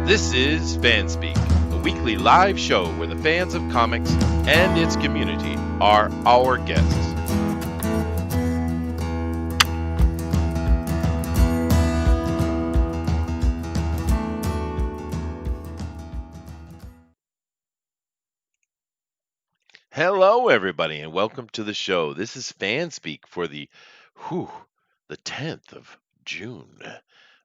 This is FanSpeak, a weekly live show where the fans of comics and its community are our guests. Hello, everybody, and welcome to the show. This is FanSpeak for the 10th of June.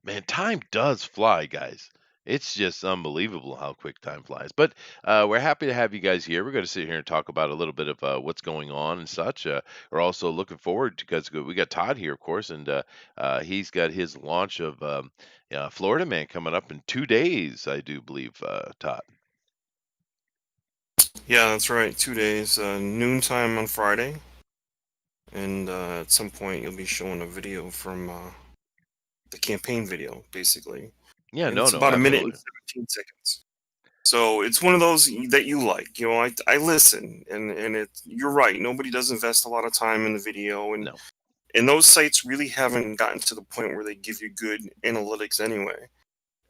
Man, time does fly, guys. It's just unbelievable how quick time flies. But we're happy to have you guys here. We're going to sit here and talk about a little bit of what's going on and such. We're also looking forward to, because we got Todd here, of course, and he's got his launch of Florida Man coming up in 2 days, I do believe, Todd. Yeah, that's right. 2 days, noontime on Friday, and at some point you'll be showing a video from the campaign video, basically. Yeah, And no, it's about a minute absolutely. and 17 seconds. So it's one of those that you like. You know, I listen, and you're right. Nobody does invest a lot of time in the video, No. and those sites really haven't gotten to the point where they give you good analytics anyway.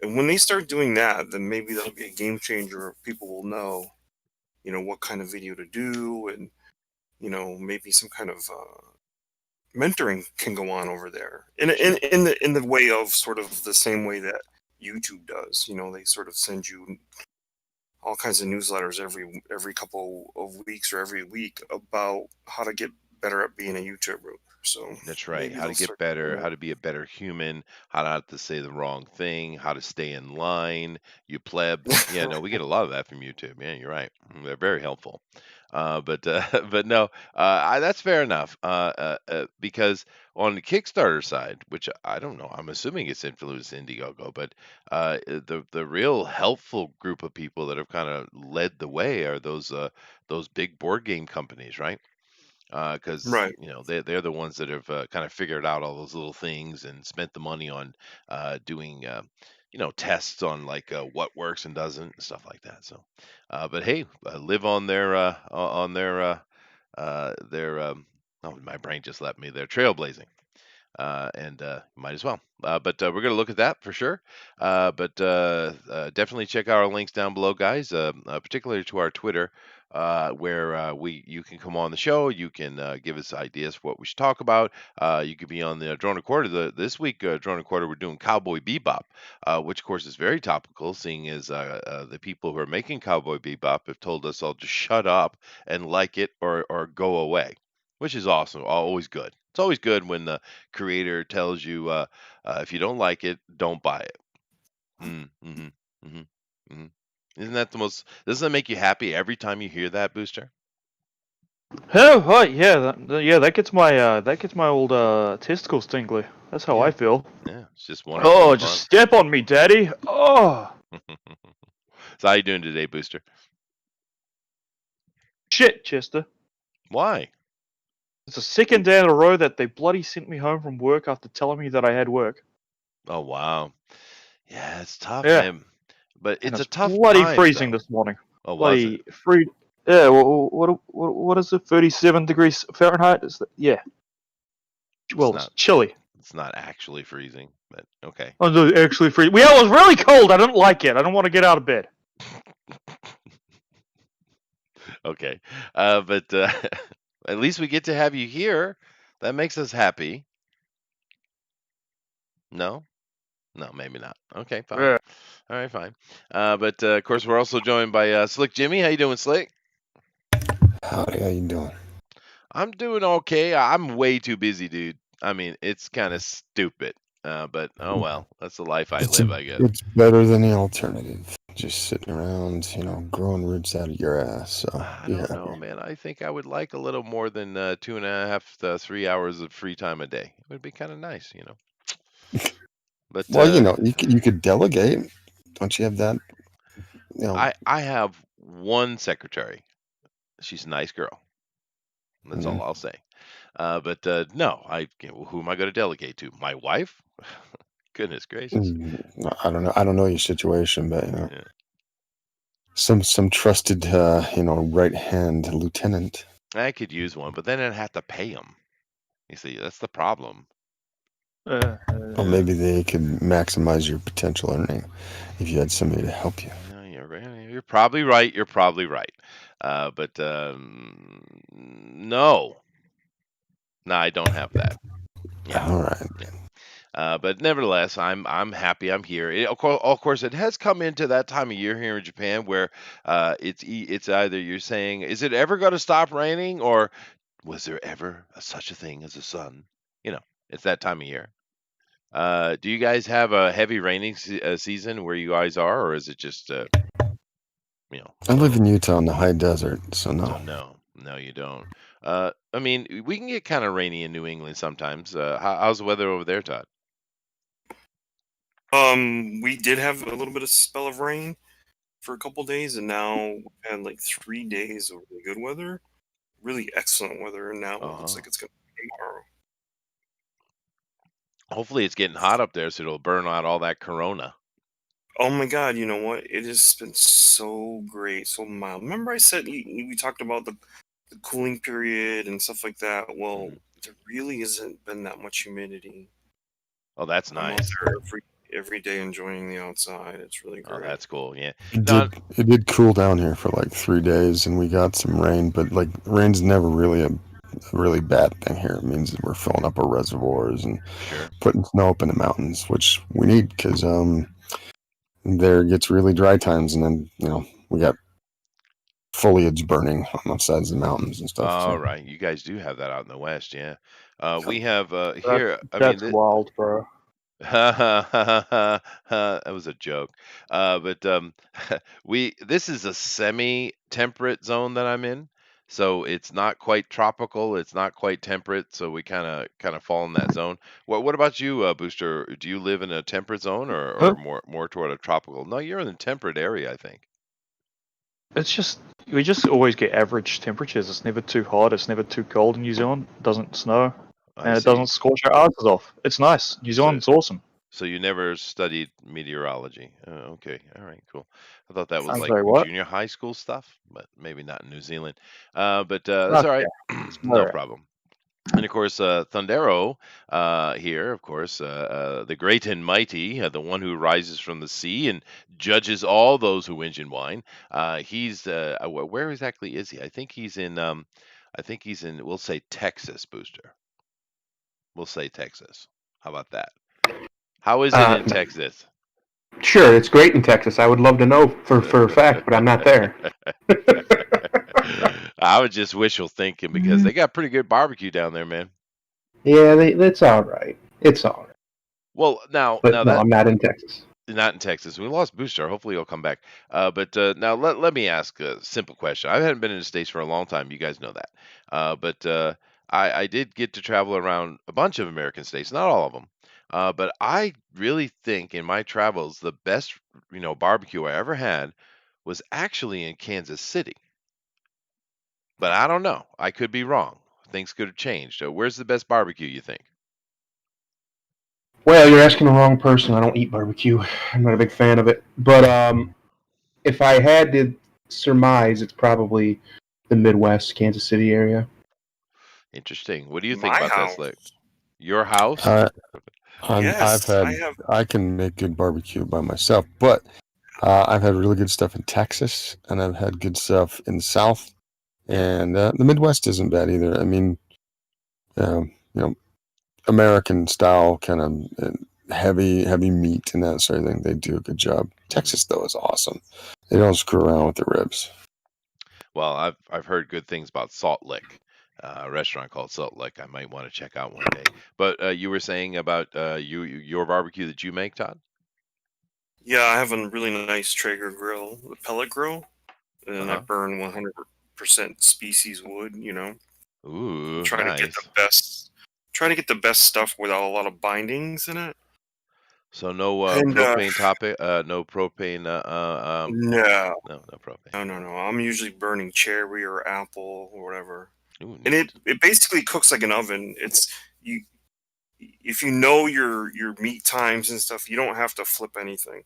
And when they start doing that, then maybe that'll be a game changer. People will know, you know, what kind of video to do, and maybe some kind of mentoring can go on over there in the way of sort of the same way that YouTube does. You know, they sort of send you all kinds of newsletters every couple of weeks or every week about how to get better at being a YouTuber. So That's right. maybe How to they'll get start better, doing how that. to be a better human, how not to say the wrong thing, how to stay in line, you pleb. Yeah, no, we get a lot of that from YouTube. Yeah, you're right. They're very helpful. But but no, that's fair enough. Because on the Kickstarter side, which I don't know, I'm assuming it's influenced Indiegogo, but the real helpful group of people that have kind of led the way are those big board game companies, right? Because Right. they're the ones that have kind of figured out all those little things and spent the money on doing tests on like what works and doesn't and stuff like that. So, but hey, live on their oh, my brain just left me. They're trailblazing. And might as well. But we're going to look at that for sure. But definitely check out our links down below, guys, particularly to our Twitter, where you can come on the show. You can give us ideas for what we should talk about. You could be on the Drone Recorder. This week, Drone Recorder, we're doing Cowboy Bebop, which, of course, is very topical, seeing as the people who are making Cowboy Bebop have told us all to shut up and like it or go away, which is awesome. Always good. It's always good when the creator tells you, if you don't like it, don't buy it. Mm-hmm, mm-hmm, mm-hmm. Isn't that the most? Doesn't that make you happy every time you hear that, Booster? Oh, right, yeah, that gets my old testicles tingly. That's how Yeah, I feel. yeah. It's just wonderful Oh, and just fun. step on me, daddy. Oh, So how you doing today, Booster? shit, Chester. Why? It's the second day in a row that they bloody sent me home from work after telling me that I had work. Oh wow. Yeah, it's tough, Yeah, man. But and it's a it's tough bloody time, freezing though. this morning. Oh, was it? Bloody free. Yeah, what is it? 37 degrees Fahrenheit? Is that? Yeah. It's Well, it's not. chilly. It's not actually freezing, but okay. Oh, no, actually freezing. Yeah, it was really cold. I didn't like it. I don't want to get out of bed. Okay. But at least we get to have you here. That makes us happy. No? No, maybe not. Okay, fine. Yeah. All right, fine. But of course, we're also joined by Slick Jimmy. How you doing, Slick? Howdy, how you doing? I'm doing okay. I'm way too busy, dude. I mean, it's kind of stupid. But oh well, that's the life I live, I guess. It's better than the alternative. Just sitting around, growing roots out of your ass. So I be don't happy. know, man. I think I would like a little more than 2.5 to 3 hours of free time a day. It would be kind of nice, But Well, you could delegate. Don't you have that? I have one secretary. She's a nice girl. That's all I'll say. But no, who am I going to delegate to? My wife? Goodness gracious. I don't know. I don't know your situation, but Yeah. some trusted right hand lieutenant. I could use one, but then I'd have to pay him. You see, that's the problem. Well, maybe they could maximize your potential earning if you had somebody to help you. No, you're probably right. You're probably right. But no, no, I don't have that. Yeah, All right. yeah. But nevertheless, I'm happy I'm here. Of course, it has come into that time of year here in Japan where it's either you're saying, is it ever going to stop raining, or was there ever such a thing as a sun? You know, it's that time of year. Do you guys have a heavy raining season where you guys are, or is it just I a live little? in Utah in the high desert, so So no. no, you don't. I mean, we can get kind of rainy in New England sometimes. How's the weather over there, Todd? We did have a little bit of spell of rain for a couple days, and now we've had like 3 days of really good weather, really excellent weather, and now it looks Uh-huh. like it's gonna be tomorrow. Hopefully, it's getting hot up there, so it'll burn out all that corona. Oh my god, you know what? It has been so great, so mild. Remember I said we talked about the cooling period and stuff like that? Well, Mhm. there really hasn't been that much humidity. Oh, that's I'm out nice. there every day enjoying the outside. It's really Oh, great. that's cool. Yeah. It No. did it did cool down here for like 3 days, and we got some rain, but like rain's never really a really bad thing here. It means that we're filling up our reservoirs and Sure. putting snow up in the mountains, which we need because there gets really dry times, and then we got foliage burning on the sides of the mountains and stuff. All So right. You guys do have that out in the West, yeah. We Yep. have That's here. I mean, that's wild, bro. that was a joke. But we this is a semi-temperate zone that I'm in. So it's not quite tropical, it's not quite temperate, so we kind of fall in that zone. What about you, Booster? Do you live in a temperate zone, or Huh? more toward a tropical? No, you're in the temperate area, I think. It's just we just always get average temperatures. It's never too hot. It's never too cold in New Zealand. It doesn't snow, I and it see. doesn't scorch our asses off. It's nice. New So Zealand's awesome. so you never studied meteorology. Okay. All right, cool. I thought that was I'm like sorry, what? junior high school stuff, but maybe not in New Zealand. But that's Okay, all right. it's No alright. problem. And of course, Thundero here, of course, the great and mighty, the one who rises from the sea and judges all those who whinge and whine. He's where exactly is he? I think he's in. We'll say Texas, Booster. We'll say Texas. How about that? How is it in No. Texas? Sure, it's great in Texas. I would love to know for a fact, but I'm not there. I was just wishful thinking because they got pretty good barbecue down there, man. Yeah, it's all right. It's all right. Well, now But no, that I'm not in Texas. not in Texas. We lost Booster. Hopefully he'll come back. But now let me ask a simple question. I haven't been in the States for a long time. You guys know that. But I did get to travel around a bunch of American states, not all of them. But I really think in my travels, the best barbecue I ever had was actually in Kansas City. But I don't know. I could be wrong. Things could have changed. Where's the best barbecue, you think? Well, you're asking the wrong person. I don't eat barbecue. I'm not a big fan of it. But if I had to surmise, it's probably the Midwest, Kansas City area. Interesting. What do you think My about that, house. Slick? Your house? Yes, I have. I can make good barbecue by myself, but I've had really good stuff in Texas, and I've had good stuff in the South, and the Midwest isn't bad either. I mean, American style kind of heavy meat and that sort of thing. They do a good job. Mhm. Texas though is awesome. They don't screw around with the ribs. Well, I've heard good things about Salt Lick, a restaurant called Salt Lick. I might want to check out one day. But you were saying about your barbecue that you make, Todd? Yeah, I have a really nice Traeger grill, the pellet grill, and I Uh-huh. burn 100% species wood. Ooh, Try to get the nice. best. Try to get the best stuff without a lot of bindings in it. So no And propane topic, no propane. no, No propane. no. I'm usually burning cherry or apple or whatever, Ooh, and neat. it basically cooks like an oven. It's you if you know your meat times and stuff, you don't have to flip anything.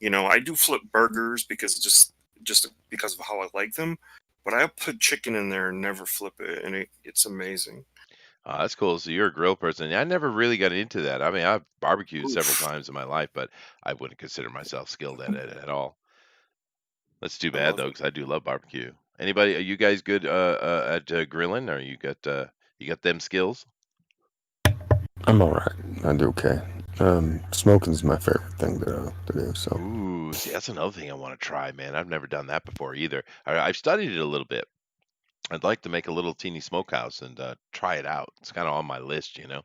I do flip burgers because just because of how I like them, but I put chicken in there and never flip it, and it's amazing. Oh, that's cool. So you're a grill person. I never really got into that. I mean, I've barbecued several Oof, times in my life, but I wouldn't consider myself skilled at it at all. That's too I bad love though, it. because I do love barbecue. Anybody? Are you guys good at grilling? Or you got them skills? I'm all right. I do okay. Smoking's my favorite thing to do. So Ooh, see, that's another thing I want to try, man. I've never done that before either. I've studied it a little bit. I'd like to make a little teeny smokehouse and try it out. It's kind of on my list, you know.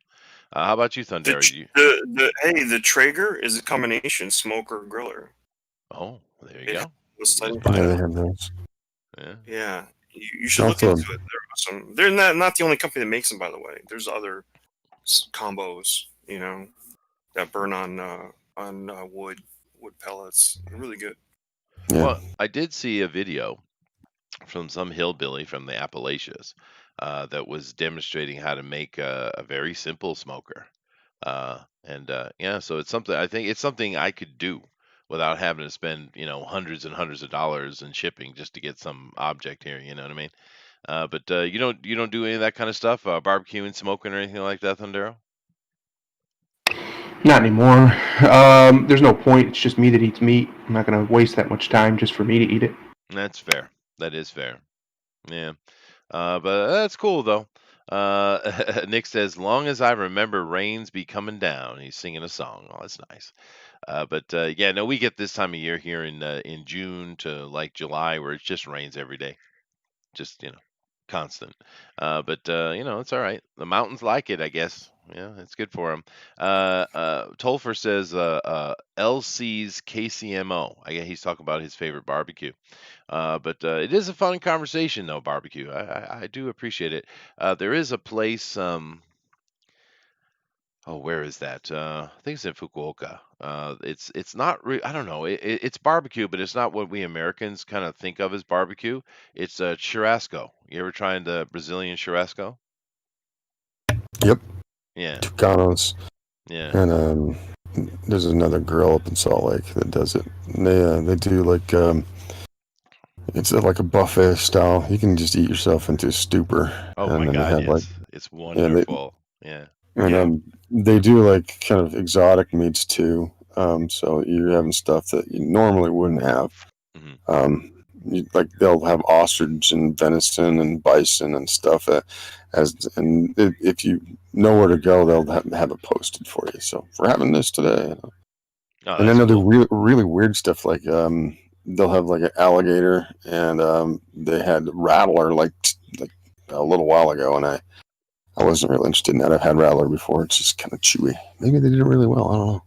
How about you, The Thunder? Tr- You? the Traeger is a combination smoker griller. Oh, there you It has go. a You just setting buy yeah, for them. they that. have those. Yeah. Yeah, you should look Also, into it. They're awesome. They're not the only company that makes them, by the way. There's other combos, that burn on wood pellets. They're really good. yeah, Well, I did see a video from some hillbilly from the Appalachians that was demonstrating how to make a very simple smoker. Yeah, so it's something I think it's something I could do without having to spend, hundreds and hundreds of dollars in shipping just to get some object here. You know what I mean? But you don't do any of that kind of stuff, barbecuing, smoking, or anything like that, Thundero? Not anymore. There's no point. It's just me that eats meat. I'm not gonna waste that much time just for me to eat it. That's fair. That is fair. Yeah. But that's cool though. Nick says, "Long as I remember, rains be coming down." He's singing a song. Oh, that's nice. But yeah, no, we get this time of year here in June to like July where it just rains every day, just constant. But it's all right. The mountains like it, I guess. Yeah, it's good for them. Tolfer says LC's KCMO. I guess he's talking about his favorite barbecue. But it is a fun conversation, though, barbecue. I do appreciate it. There is a place. Oh, where is that? I think it's in Fukuoka. It's not. I don't know. It's barbecue, but it's not what we Americans kind of think of as barbecue. It's churrasco. You ever tried the Brazilian churrasco? yep. Yeah, Tucanos, yeah. and there's another grill up in Salt Lake that does it. And they do like it's like a buffet style. You can just eat yourself into a stupor, Oh and my then they God, have like yes, it's yeah, wonderful. Yeah. and Yeah. they do like kind of exotic meats too. So you're having stuff that you normally wouldn't have. Hmm. Like they'll have ostrich and venison and bison and stuff. If you know where to go, they'll have it posted for you. So we're having this today, Oh, and then that's they'll do cool. really weird stuff like they'll have like an alligator, and they had rattler like a little while ago, and I wasn't really interested in that. I've had rattler before. It's just kind of chewy. Maybe they did it really well. I don't know.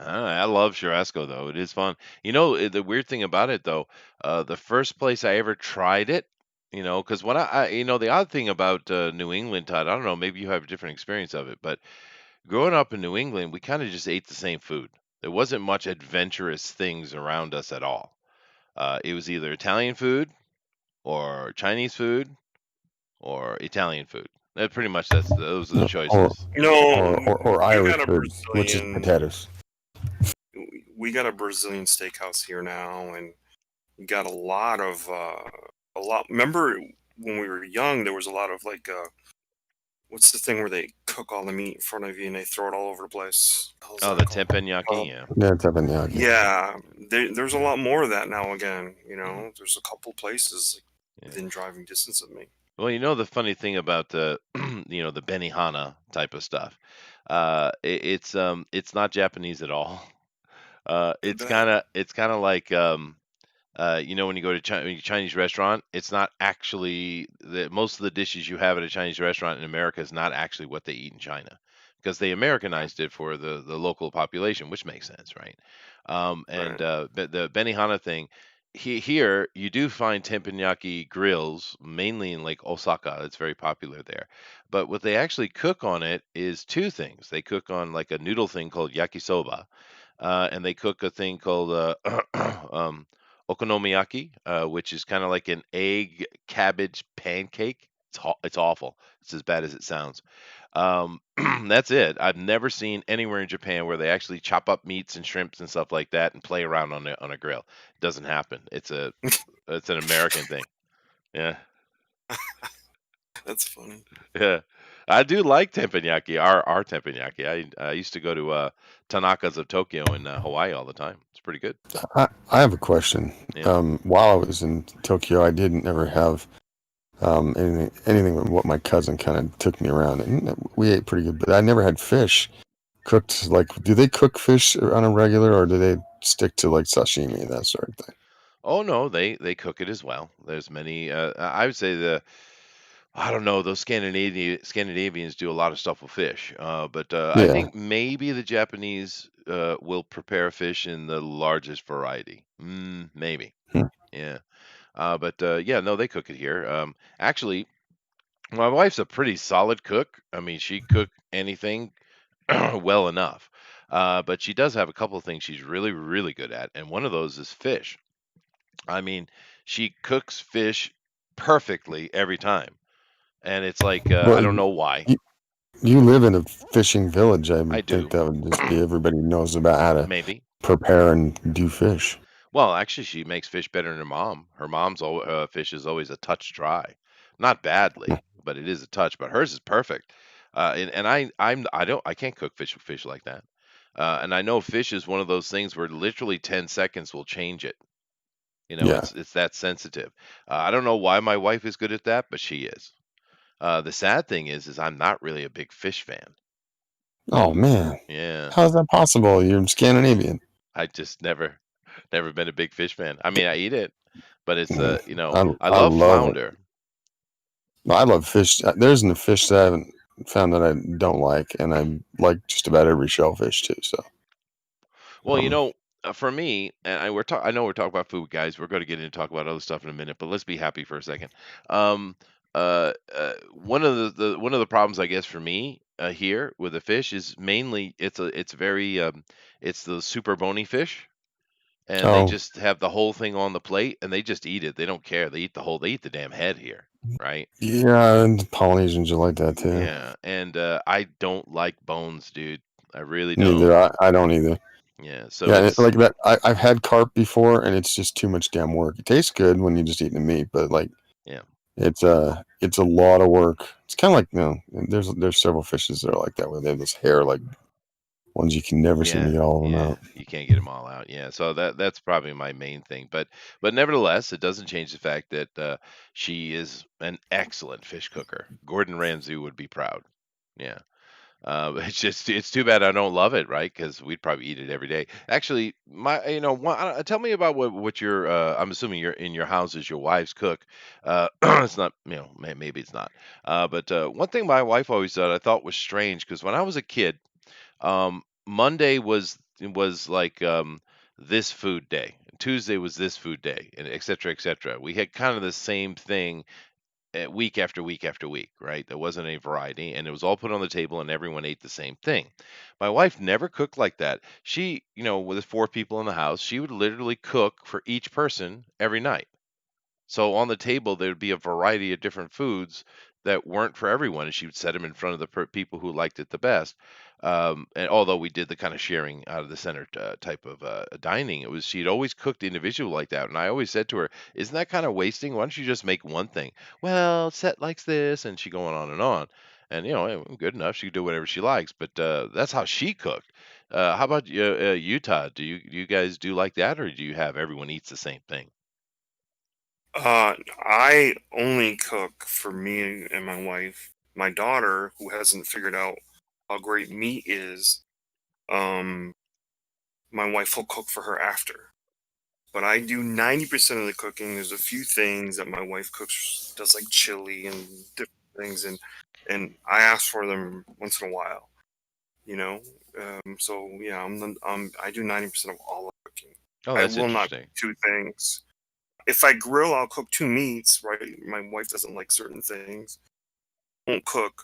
I love churrasco though. It is fun. The weird thing about it though, the first place I ever tried it, because when the odd thing about New England, Todd, I don't know, maybe you have a different experience of it, but growing up in New England, we kind of just ate the same food. There wasn't much adventurous things around us at all. It was either Italian food or Chinese food or Italian food. That pretty much those are the No, or choices. or We Irish got a food, which is Brazilian. potatoes. We got a Brazilian steakhouse here now, and we got a lot of a lot. Remember when we were young, there was a lot of like what's the thing where they cook all the meat in front of you and they throw it all over the place? What the hell's Oh, that the called? teppanyaki, yeah. Yeah, teppanyaki. Yeah, there's a lot more of that now. Again, Mhm. there's a couple places Yeah. within driving distance of me. Well, the funny thing about the the Benihana type of stuff, it's not Japanese at all. I It's bet. kind of like when you go to a Chinese restaurant, it's not actually most of the dishes you have at a Chinese restaurant in America is not actually what they eat in China because they Americanized it for the local population, which makes sense, right? And Right. but the Benihana thing, here you do find teppanyaki grills mainly in like Osaka. It's very popular there. But what they actually cook on it is two things. They cook on like a noodle thing called yakisoba, and they cook a thing called okonomiyaki, which is kind of like an egg cabbage pancake. It's awful. It's as bad as it sounds. That's it. I've never seen anywhere in Japan where they actually chop up meats and shrimps and stuff like that and play around on a grill. It doesn't happen. It's an American thing. Yeah, That's funny. yeah. I do like teppanyaki. Our teppanyaki. I used to go to Tanaka's of Tokyo in Hawaii all the time. It's pretty good. I have a question. Yeah. While I was in Tokyo, I didn't ever have anything but what my cousin kind of took me around, and we ate pretty good. But I never had fish cooked. Like, do they cook fish on a regular, or do they stick to like sashimi and that sort of thing? Oh no, they cook it as well. There's many. I would say I don't know, those Scandinavians do a lot of stuff with fish. But I Yeah. think maybe the Japanese will prepare fish in the largest variety. Maybe. Hmm. Yeah. But yeah, no, they cook it here. Actually, my wife's a pretty solid cook. I mean, she cook anything well enough. But she does have a couple of things she's really, really good at, and one of those is fish. I mean, she cooks fish perfectly every time, and it's like I Well, don't know why. you live in a fishing village. I I would think do, that would just be everybody knows about how to maybe. prepare and do fish. Well, actually, she makes fish better than her mom. Her mom's fish is always a touch dry, not badly, but it is a touch. But hers is perfect. And I can't cook fish like that. And I know fish is one of those things where literally 10 seconds will change it. You know, Yeah. it's that sensitive. I don't know why my wife is good at that, but she is. The sad thing is I'm not really a big fish fan. Oh man, Yeah, how is that possible? You're Scandinavian. I just never been a big fish fan. I mean, I eat it, but it's Mm. I I love love it. flounder. I love fish. There isn't a fish that I haven't found that I don't like, and I like just about every shellfish too. So, Well, um, for me, and I know we're talking about food, guys. We're going to get into talk about other stuff in a minute, but let's be happy for a second. Um, one of one of the problems, I guess, for me here with the fish is mainly it's very it's the super bony fish, and they oh just have the whole thing on the plate, and they just eat it. They don't care. They eat the damn head here, right? yeah, and Polynesians are like that too. Yeah, and I don't like bones, dude. I really don't. Neither I don't either. Yeah, so Yeah, it's like that. I've had carp before, and it's just too much damn work. It tastes good when you're just eating the meat, but like yeah. it's a lot of work. It's kind of like there's several fishes that are like that where they have this hair like ones you can never seem to Yeah, get all of them yeah, out. you can't get them all out. Yeah, so that's probably my main thing. But nevertheless, it doesn't change the fact that she is an excellent fish cooker. Gordon Ramsay would be proud. Yeah. It's too bad I don't love it, right? Because we'd probably eat it every day. Actually, tell me about what your I'm assuming you're in your houses, your wives cook. It's not, maybe it's not. But one thing my wife always said I thought was strange because when I was a kid. Monday was like this food day. Tuesday was this food day, and et cetera, et cetera. We had kind of the same thing week after week after week, right? There wasn't any variety, and it was all put on the table, and everyone ate the same thing. My wife never cooked like that. She, with 4 people in the house, she would literally cook for each person every night. So on the table, there would be a variety of different foods that weren't for everyone, and she would set them in front of the people who liked it the best. And although we did the kind of sharing out of the center type of dining, it was she'd always cooked individual like that. And I always said to her, "Isn't that kind of wasting? Why don't you just make one thing?" Well, Set likes this, and she going on and on. And good enough. She could do whatever she likes, but that's how she cooked. How about Utah? Do you guys do like that, or do you have everyone eats the same thing? I only cook for me and my wife. My daughter, who hasn't figured out how great meat is, um, my wife will cook for her after. But I do 90% of the cooking. There's a few things that my wife cooks, does like chili and different things, and I ask for them once in a while. You know, so yeah, I do 90% of all the cooking. Oh, I that's will not cook interesting. 2 things. If I grill, I'll cook 2 meats. Right, my wife doesn't like certain things. Won't cook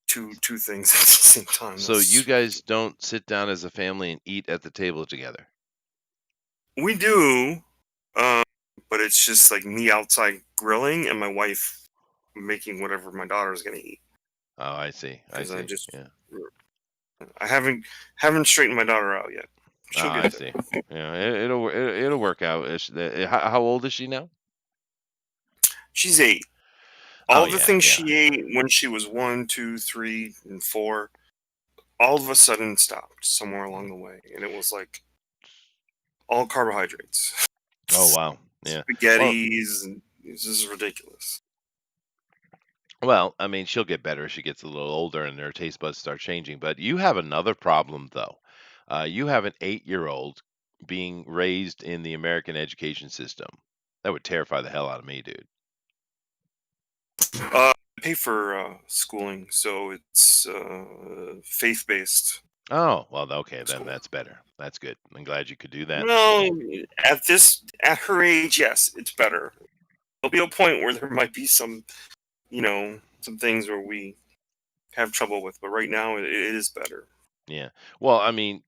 two things at the same time. So you That's guys don't sit down as a family and eat at the table together? We do, um, but it's just like me outside grilling and my wife making whatever my daughter's gonna eat. Oh, I see. I Because see. Yeah. I haven't straightened my daughter out yet. She'll Ah, I get see. there. Yeah, it'll work out. How old is she now? She's 8. All Oh the yeah, things yeah. she ate when she was 1, 2, 3, and 4, all of a sudden stopped somewhere along the way, and it was like all carbohydrates, Oh wow, yeah. spaghettis, and this is ridiculous. Well, I mean, she'll get better as she gets a little older and her taste buds start changing. But you have another problem, though. You have an 8-year-old being raised in the American education system. That would terrify the hell out of me, dude. I pay for schooling, so it's faith-based. Oh, well, okay, then School. that's better. That's good. I'm glad you could do that. Well, at her age, yes, it's better. There'll be a point where there might be some things where we have trouble with, but right now it is better. Yeah. Well, I mean,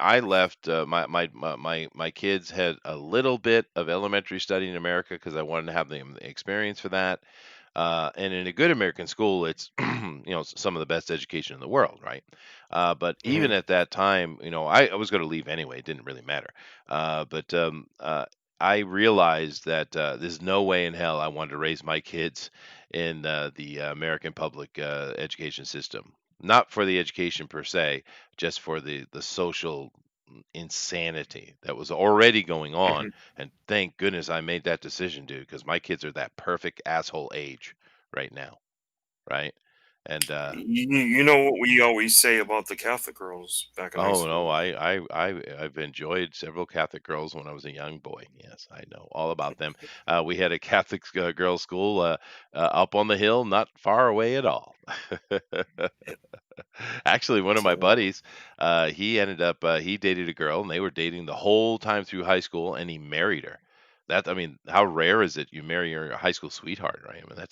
I left my kids had a little bit of elementary study in America because I wanted to have the experience for that. And in a good American school, it's some of the best education in the world, right? But even Mhm. at that time, I was going to leave anyway. It didn't really matter. But I realized that there's no way in hell I wanted to raise my kids in the American public education system. Not for the education per se, just for the social insanity that was already going on. Mhm. And thank goodness I made that decision, dude, because my kids are that perfect asshole age right now, right? And You know what we always say about the Catholic girls back in high oh no, school. I've enjoyed several Catholic girls when I was a young boy. Yes, I know all about them. We had a Catholic girls' school up on the hill, not far away at all. Actually, one of my So, buddies, he ended up he dated a girl, and they were dating the whole time through high school, and he married her. I mean, how rare is it you marry your high school sweetheart, right? I mean,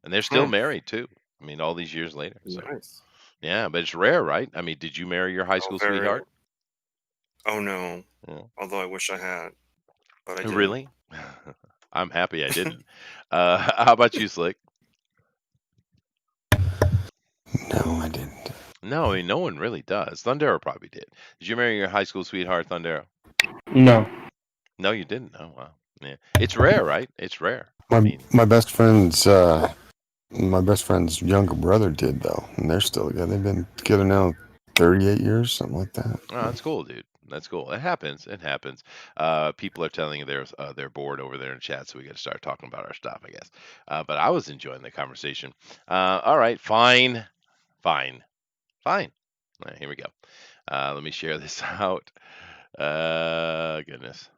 and they're still hmm, married too. I mean, all these years later. So nice. yeah, but it's rare, right? I mean, did you marry your high Oh, school very. sweetheart? Oh no. Yeah. Although I wish I had, but I didn't. Really? I'm happy I didn't. How about you, Slick? No, I didn't. No, I mean, no one really does. Thundero probably did. Did you marry your high school sweetheart, Thundero? No. No, you didn't. Oh, wow. Yeah, it's rare, right? It's rare. I My mean, my best friend's younger brother did though, and they're still together. They've been together now 38 years, something like that. oh, that's cool, dude. That's cool. It happens. It happens. People are telling you they're bored over there in chat, so we got to start talking about our stuff, I guess. But I was enjoying the conversation. All right, fine, fine, fine. All right, here we go. Let me share this out. Goodness.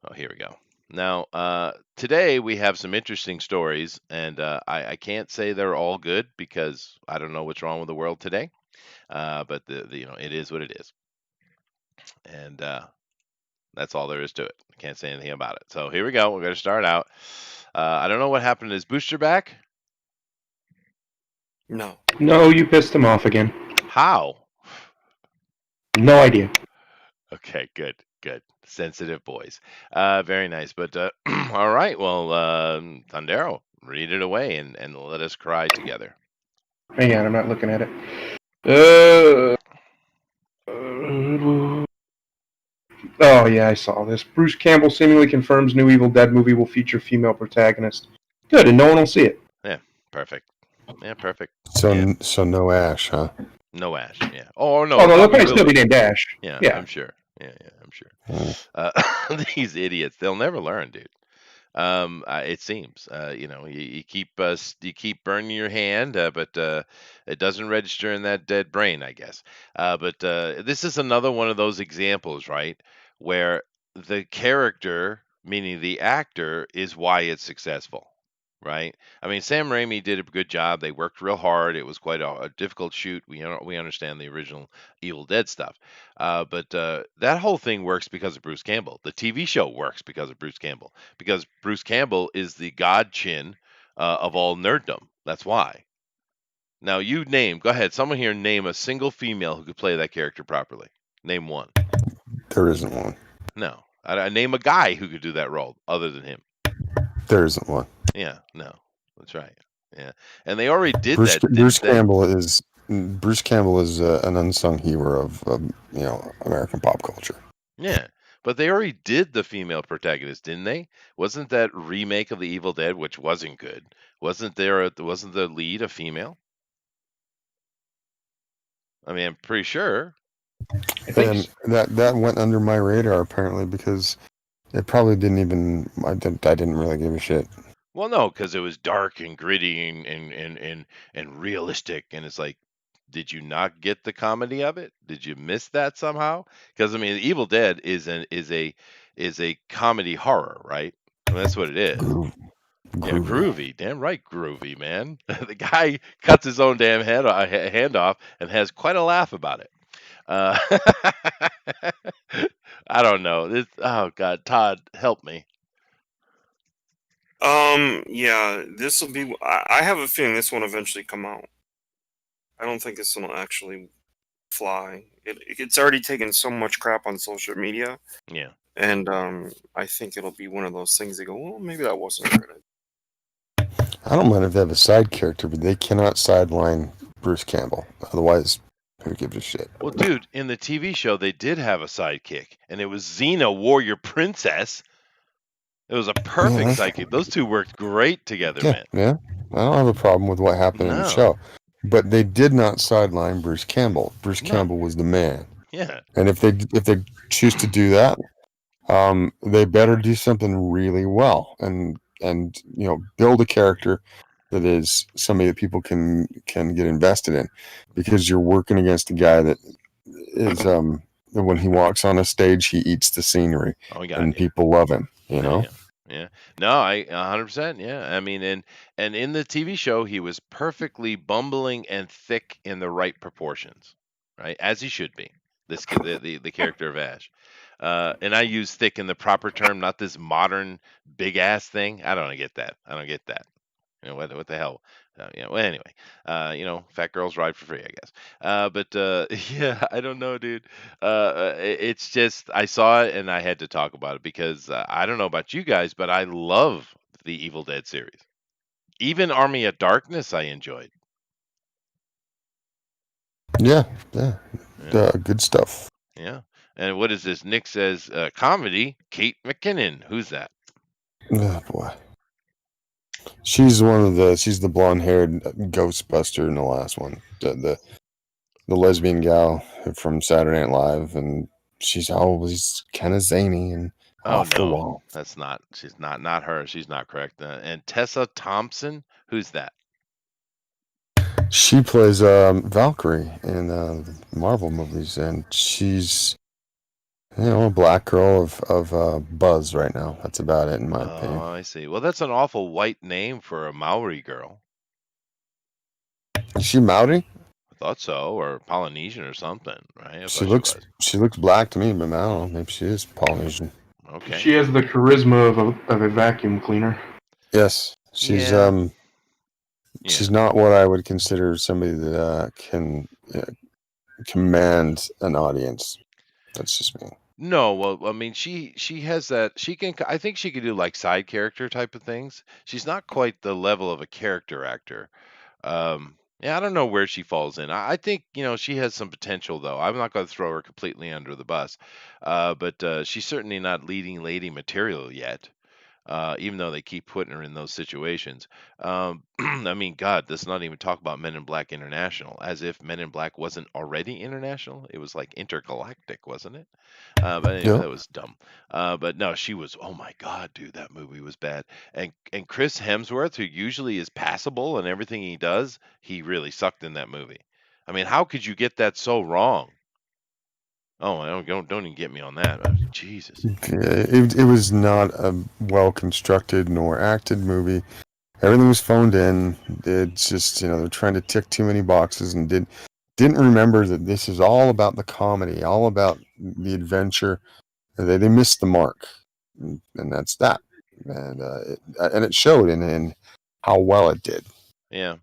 Oh, here we go. Now, today we have some interesting stories, and I can't say they're all good because I don't know what's wrong with the world today. But it is what it is, and that's all there is to it. I can't say anything about it. So here we go. We're going to start out. I don't know what happened. Is Booster back? No. No, you pissed him off again. How? No idea. Okay, good, good. Sensitive boys. Very nice. But all right. Well, Thundero, read it away and let us cry together. Hang on, I'm not looking at it. Oh yeah, I saw this. Bruce Campbell seemingly confirms new Evil Dead movie will feature female protagonist. Good, and no one will see it. Yeah, perfect. Yeah, perfect. So Yeah. so no Ash, huh? No Ash. Yeah. Oh no. Oh it no, they'll probably probably will still be. be named Ash. Yeah, Yeah. I'm sure. Yeah, I'm sure. These idiots, they'll never learn, dude. It seems, you keep burning your hand, but it doesn't register in that dead brain, I guess. But this is another one of those examples, right, where the character, meaning the actor, is why it's successful, right? I mean, Sam Raimi did a good job. They worked real hard. It was quite a difficult shoot. We understand the original Evil Dead stuff, but that whole thing works because of Bruce Campbell. The TV show works because of Bruce Campbell, because Bruce Campbell is the god chin of all nerddom. That's why. Now go ahead. Someone here name a single female who could play that character properly. Name one. There isn't one. No. I name a guy who could do that role other than him. There isn't one. Yeah, no, that's right. Yeah, and they already did Bruce, that. didn't Bruce they? Campbell is an unsung hero of American pop culture. Yeah, But they already did the female protagonist, didn't they? Wasn't that remake of the Evil Dead, which wasn't good? Wasn't the lead a female? I mean, I'm pretty sure. I think And that went under my radar apparently because it probably didn't even. I didn't really give a shit. Well, no, because it was dark and gritty and realistic, and it's like, did you not get the comedy of it? Did you miss that somehow? Because I mean, Evil Dead is a comedy horror, right? I mean, that's what it is. Yeah, groovy, damn right, groovy, man. The guy cuts his own damn hand off and has quite a laugh about it. Uh, I don't know. Oh God, Todd, help me. Yeah, this will be. I have a feeling this one will eventually come out. I don't think this one will actually fly. It's already taken so much crap on social media, Yeah. and I think it'll be one of those things. They go, well, maybe that wasn't a good idea. I don't mind if they have a side character, but they cannot sideline Bruce Campbell. Otherwise, who gives a shit? Well, dude, in the TV show, they did have a sidekick, and it was Xena, Warrior Princess. It was a perfect sidekick. Those two worked great together, man. Yeah. I don't have a problem with what happened in the show. But they did not sideline Bruce Campbell. Bruce Campbell was the man. Yeah. And if they choose to do that, they better do something really well and build a character that is somebody that people can get invested in, because you're working against a guy that is when he walks on a stage, he eats the scenery, and people love him. You know. Yeah. No, I 100%. Yeah. I mean, and in the TV show, he was perfectly bumbling and thick in the right proportions, right, as he should be. The character of Ash. And I use thick in the proper term, not this modern big ass thing. I don't get that. You know, what the hell? Well, anyway, fat girls ride for free, I guess. But yeah, I don't know, dude. It's just I saw it and I had to talk about it because I don't know about you guys, but I love the Evil Dead series. Even Army of Darkness, I enjoyed. Yeah. Good stuff. Yeah. And what is this? Nick says comedy. Kate McKinnon. Who's that? Oh boy. She's she's the blonde-haired Ghostbuster in the last one. The lesbian gal from Saturday Night Live, and she's always kind of zany and off the wall. That's not. She's not her. She's not correct. And Tessa Thompson. Who's that? She plays Valkyrie in Marvel movies, and she's a black girl of buzz right now. That's about it, in my opinion. Oh, I see. Well, that's an awful white name for a Maori girl. Is she Maori? I thought so, or Polynesian or something, right? She looks black to me, but I don't know. Maybe she is Polynesian. Okay. She has the charisma of a vacuum cleaner. Yes, she's she's not what I would consider somebody that can command an audience. That's just me. No, well, I mean, she has that. She can. I think she could do like side character type of things. She's not quite the level of a character actor. Yeah, I don't know where she falls in. I think she has some potential, though. I'm not going to throw her completely under the bus, but she's certainly not leading lady material yet. Even though they keep putting her in those situations. I mean, God, let's not even talk about Men in Black International, as if Men in Black wasn't already international. It was like intergalactic, wasn't it? But anyway, that was dumb. But no, she was. Oh my God, dude, that movie was bad. And Chris Hemsworth, who usually is passable in everything he does, he really sucked in that movie. I mean, how could you get that so wrong? Oh, don't even get me on that. Jesus. It was not a well-constructed nor acted movie. Everything was phoned in. It's just, they're trying to tick too many boxes and didn't remember that this is all about the comedy, all about the adventure. They missed the mark, and that's that. And it showed in how well it did. Yeah.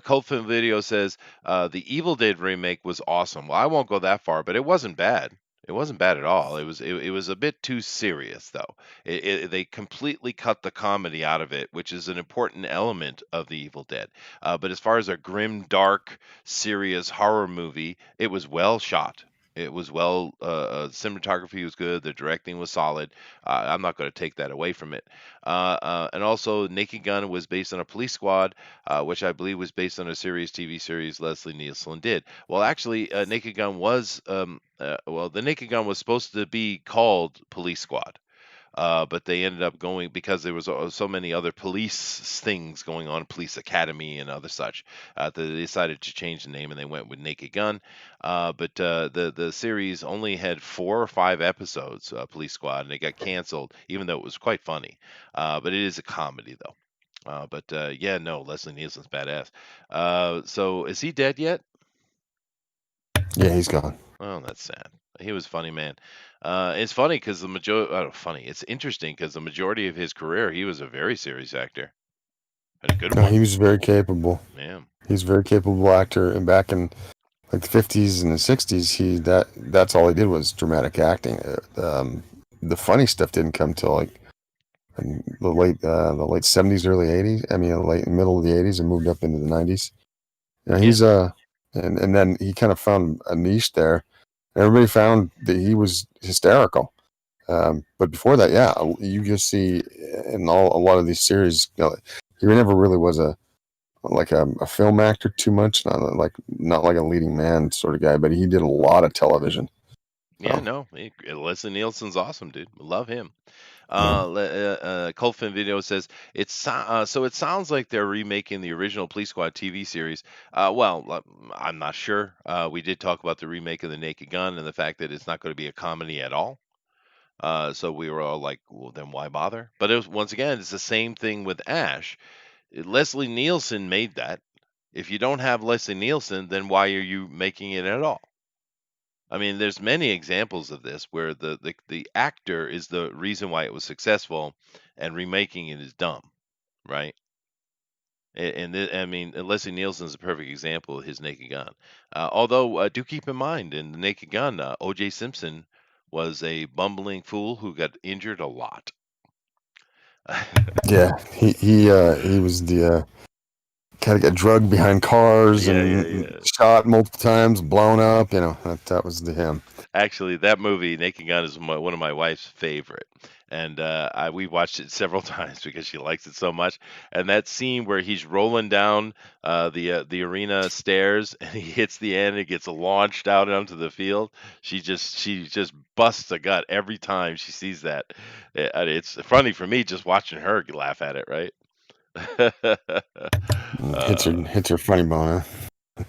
Cult Film Video says the Evil Dead remake was awesome. Well, I won't go that far, but it wasn't bad. It wasn't bad at all. It was a bit too serious, though. They completely cut the comedy out of it, which is an important element of the Evil Dead. But as far as a grim, dark, serious horror movie, it was well shot. It was well, cinematography was good. The directing was solid. I'm not going to take that away from it. And also, Naked Gun was based on a police squad, which I believe was based on a TV series Leslie Nielsen did. Well, actually, Naked Gun was, well, the Naked Gun was supposed to be called Police Squad. But they ended up going because there was so many other police things going on, police academy and other such, that they decided to change the name and they went with Naked Gun. But the series only had 4 or 5 episodes, Police Squad, and it got canceled, even though it was quite funny. But it is a comedy though. But yeah, no, Leslie Nielsen's badass. So is he dead yet? Yeah, he's gone. Oh, that's sad. He was funny, man. It's funny because the majority. Funny. It's interesting because the majority of his career, he was a very serious actor, and a good No, one. he was very capable. Yeah. He's a very capable actor, and back in like the 50s and the 60s, that's all he did was dramatic acting. The funny stuff didn't come till like in the late 70s, early 80s. I mean, late middle of the 80s, and moved up into the 90s. Yeah, he's and then he kind of found a niche there. Everybody found that he was hysterical. But before that, yeah, you just see in a lot of these series, he never really was a film actor too much, not like a leading man sort of guy, but he did a lot of television. Yeah, So, no, Leslie Nielsen's awesome, dude. Love him. yeah. Colfin Video says so it sounds like they're remaking the original Police Squad TV series. I'm not sure. We did talk about the remake of the Naked Gun and the fact that it's not going to be a comedy at all. So we were all like, well, then why bother? But once again, it's the same thing with Ash. Leslie Nielsen made that. If you don't have Leslie Nielsen, then why are you making it at all? I mean, there's many examples of this where the actor is the reason why it was successful, and remaking it is dumb, right? I mean, Leslie Nielsen's a perfect example of his Naked Gun. Although, do keep in mind, in the Naked Gun, O.J. Simpson was a bumbling fool who got injured a lot. Yeah, he was the kind of got drugged behind cars and shot multiple times, blown up. That was him. Actually, that movie, Naked Gun, is one of my wife's favorite, and we watched it several times because she likes it so much. And that scene where he's rolling down the arena stairs and he hits the end and gets launched out onto the field, she just busts a gut every time she sees that. It's funny for me just watching her laugh at it, right? Hits her funny bone.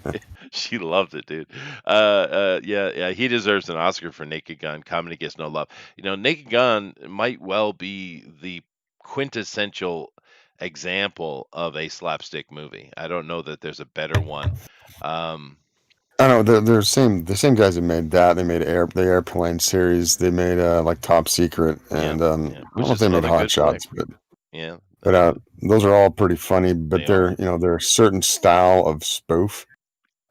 Huh? She loved it, dude. Yeah. He deserves an Oscar for Naked Gun. Comedy gets no love. Naked Gun might well be the quintessential example of a slapstick movie. I don't know that there's a better one. I know they're the same guys that made that. They made the Airplane series. They made like Top Secret, and I don't know if they made Hot Shots, but those are all pretty funny. But they're a certain style of spoof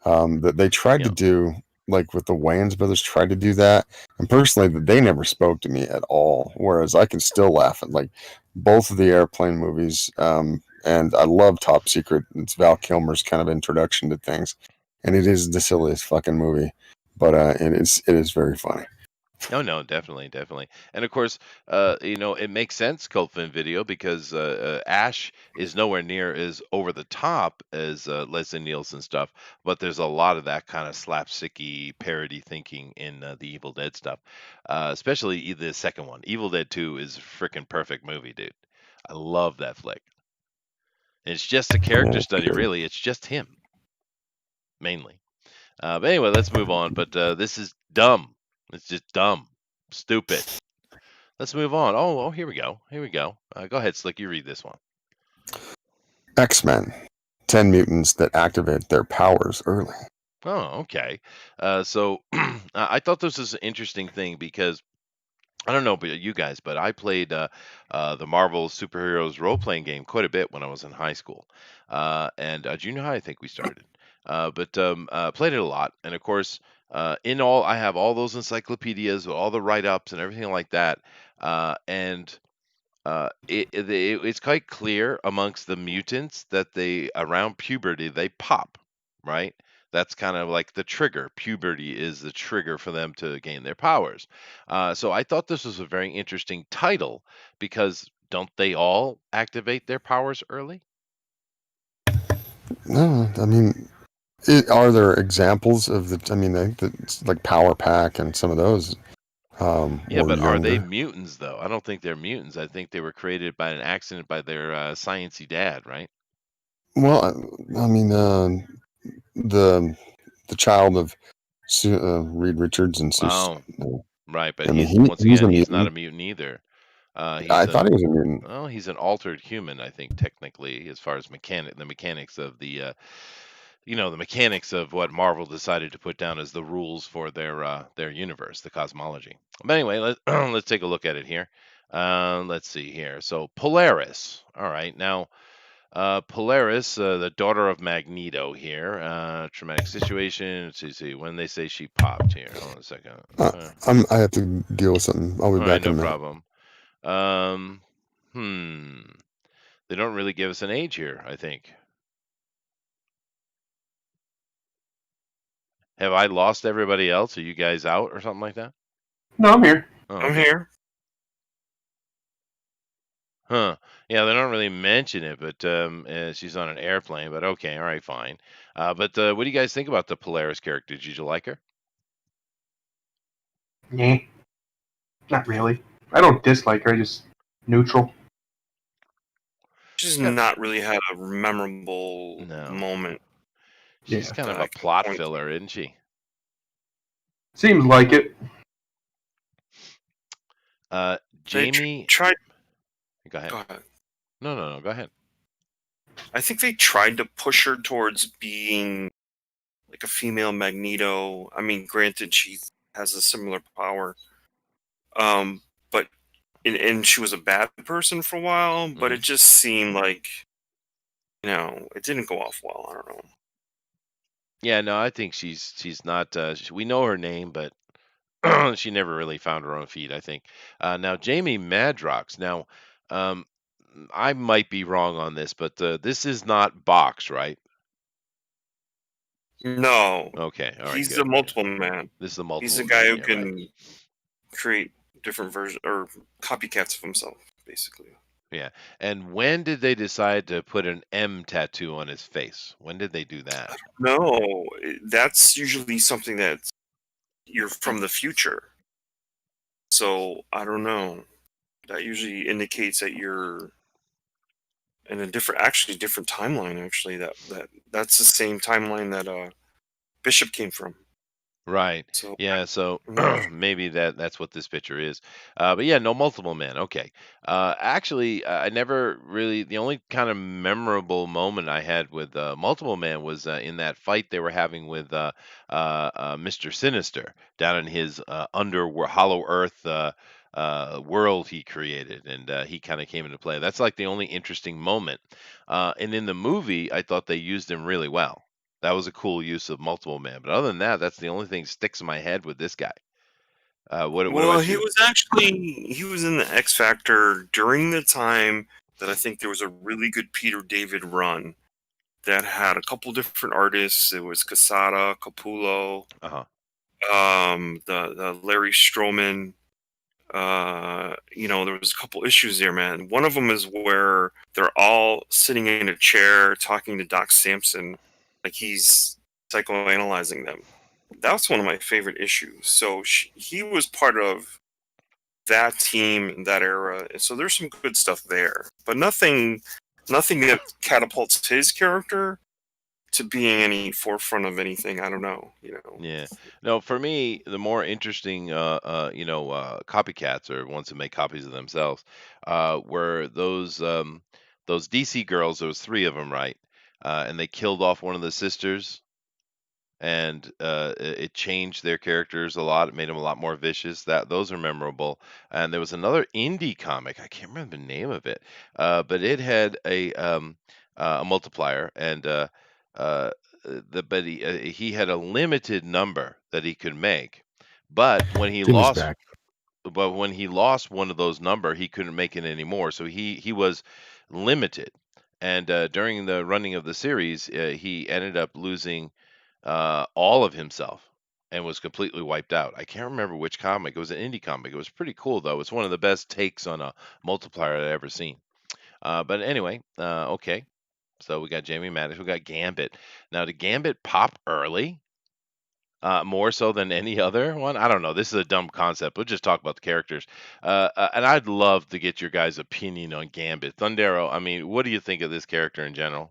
that they tried to do, like with the Wayans brothers tried to do that, and personally, they never spoke to me at all. Whereas I can still laugh at like both of the Airplane movies, and I love Top Secret. It's Val Kilmer's kind of introduction to things. And it is the silliest fucking movie, but it is very funny. No, definitely. And of course, it makes sense, Cult Film Video, because Ash is nowhere near as over the top as Leslie Nielsen stuff, but there's a lot of that kind of slapsticky parody thinking in the Evil Dead stuff, especially the second one. Evil Dead 2 is a freaking perfect movie, dude. I love that flick. It's just a character study, really. It's just him, mainly. But anyway, let's move on. But this is dumb. It's just dumb, stupid. Let's move on. Oh, here we go. Go ahead, Slick. You read this one. XMen, 10 mutants that activate their powers early. Oh, okay. So I thought this was an interesting thing because I don't know about you guys, but I played the Marvel superheroes role playing game quite a bit when I was in high school and junior high. I think we started, but played it a lot. And of course, in all, I have all those encyclopedias with all the write ups and everything like that. And it's quite clear amongst the mutants that around puberty they pop, right? That's kind of like the trigger. Puberty is the trigger for them to gain their powers. So I thought this was a very interesting title because don't they all activate their powers early? No, I mean, are there examples of the? I mean, like Power Pack and some of those Yeah, were but are they younger. mutants though? I don't think they're mutants. I think they were created by an accident by their sciency dad, right? Well, I mean, the child of Reed Richards and Oh, right. But I mean, he's once he's a again, he's not a mutant. mutant either. He's I a thought he was a mutant. well, he's an altered human, I think, technically, as far as the mechanics of the mechanics of what Marvel decided to put down as the rules for their universe, the cosmology. But anyway, let's take a look at it here. Let's see here. So Polaris. All right, now Polaris, the daughter of Magneto here. Traumatic situation. Let's see when they say she popped here. Hold on a second. I have to deal with something. I'll be All right, back in no a minute. problem. Um, They don't really give us an age here, I think. Have I lost everybody else? Are you guys out or something like that? No, I'm here. Oh, I'm okay. here. Huh. Yeah, they don't really mention it, but she's on an airplane. But okay, all right, fine. But what do you guys think about the Polaris character? Did you like her? Nah, not really. I don't dislike her. I just neutral. She's Yeah. not really had a memorable No. moment. She's Yeah. kind of that I a can plot point to. filler, isn't she? Seems like it. They Jamie, tried. go ahead. Go ahead. No, go ahead. I think they tried to push her towards being like a female Magneto. I mean, granted, she has a similar power, but and she was a bad person for a while. But it just seemed like it didn't go off well. I don't know. Yeah, no, I think she's not. We know her name, but she never really found her own feet, I think. Now, Jamie Madrox. Now, um, I might be wrong on this, but this is not Box, right? No, Okay, all right, he's good. the multiple man. This is the He's multiple the guy man. who Yeah, can right. create different versions or copycats of himself, basically. Yeah. And when did they decide to put an M tattoo on his face? When did they do that? No, that's usually something that you're from the future. So I don't know. That usually indicates that you're in a different timeline. Actually, that's the same timeline that Bishop came from. Right. So Yeah, so I'm not sure. maybe that's what this picture is. But yeah, no multiple men. Okay. Actually, I never really the only kind of memorable moment I had with multiple man was in that fight they were having with Mr. Sinister down in his under Hollow Earth world he created, and he kind of came into play. That's like the only interesting moment. And in the movie, I thought they used him really well. That was a cool use of multiple man. But other than that, that's the only thing that sticks in my head with this guy. What Well, about he you? was in the X Factor during the time that I think there was a really good Peter David run that had a couple different artists. It was Casada, Capullo, Uh-huh. the Larry Stroman. There was a couple issues there, man. One of them is where they're all sitting in a chair talking to Doc Samson, like he's psychoanalyzing them. That's one of my favorite issues. So he was part of that team in that era. So there's some good stuff there, but nothing that catapults his character to being any forefront of anything. I don't know. Yeah. No, for me, the more interesting, copycats or ones that make copies of themselves, were those DC girls. There was three of them, right? And they killed off one of the sisters, and it changed their characters a lot. It made them a lot more vicious. Those are memorable. And there was another indie comic. I can't remember the name of it, but it had a multiplier, and uh, but he had a limited number that he could make. But when he Jimmy's lost, back. but when he lost one of those number, he couldn't make it anymore. So he was limited. And during the running of the series, he ended up losing all of himself and was completely wiped out. I can't remember which comic. It was an indie comic. It was pretty cool though. It's one of the best takes on a multiplier I've ever seen. But anyway, okay. So we got Jamie Maddox. We got Gambit. Now, did Gambit pop early? More so than any other one? I don't know. This is a dumb concept. We'll just talk about the characters. And I'd love to get your guys' opinion on Gambit. Thundero, I mean, what do you think of this character in general?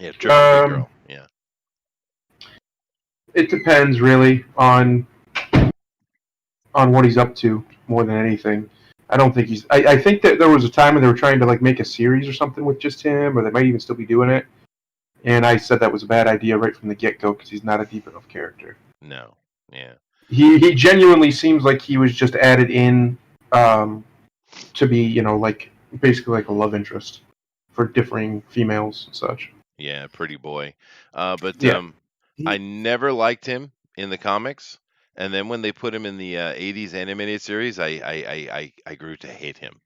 Yeah, Triple Big Girl. Yeah. It depends really on what he's up to more than anything. I don't think he's. I think that there was a time when they were trying to like make a series or something with just him, or they might even still be doing it. And I said that was a bad idea right from the get go because he's not a deep enough character. No. Yeah. He genuinely seems like he was just added in to be, like basically like a love interest for differing females and such. Yeah, pretty boy. But Yeah. I never liked him in the comics, and then when they put him in the '80s animated series, I grew to hate him.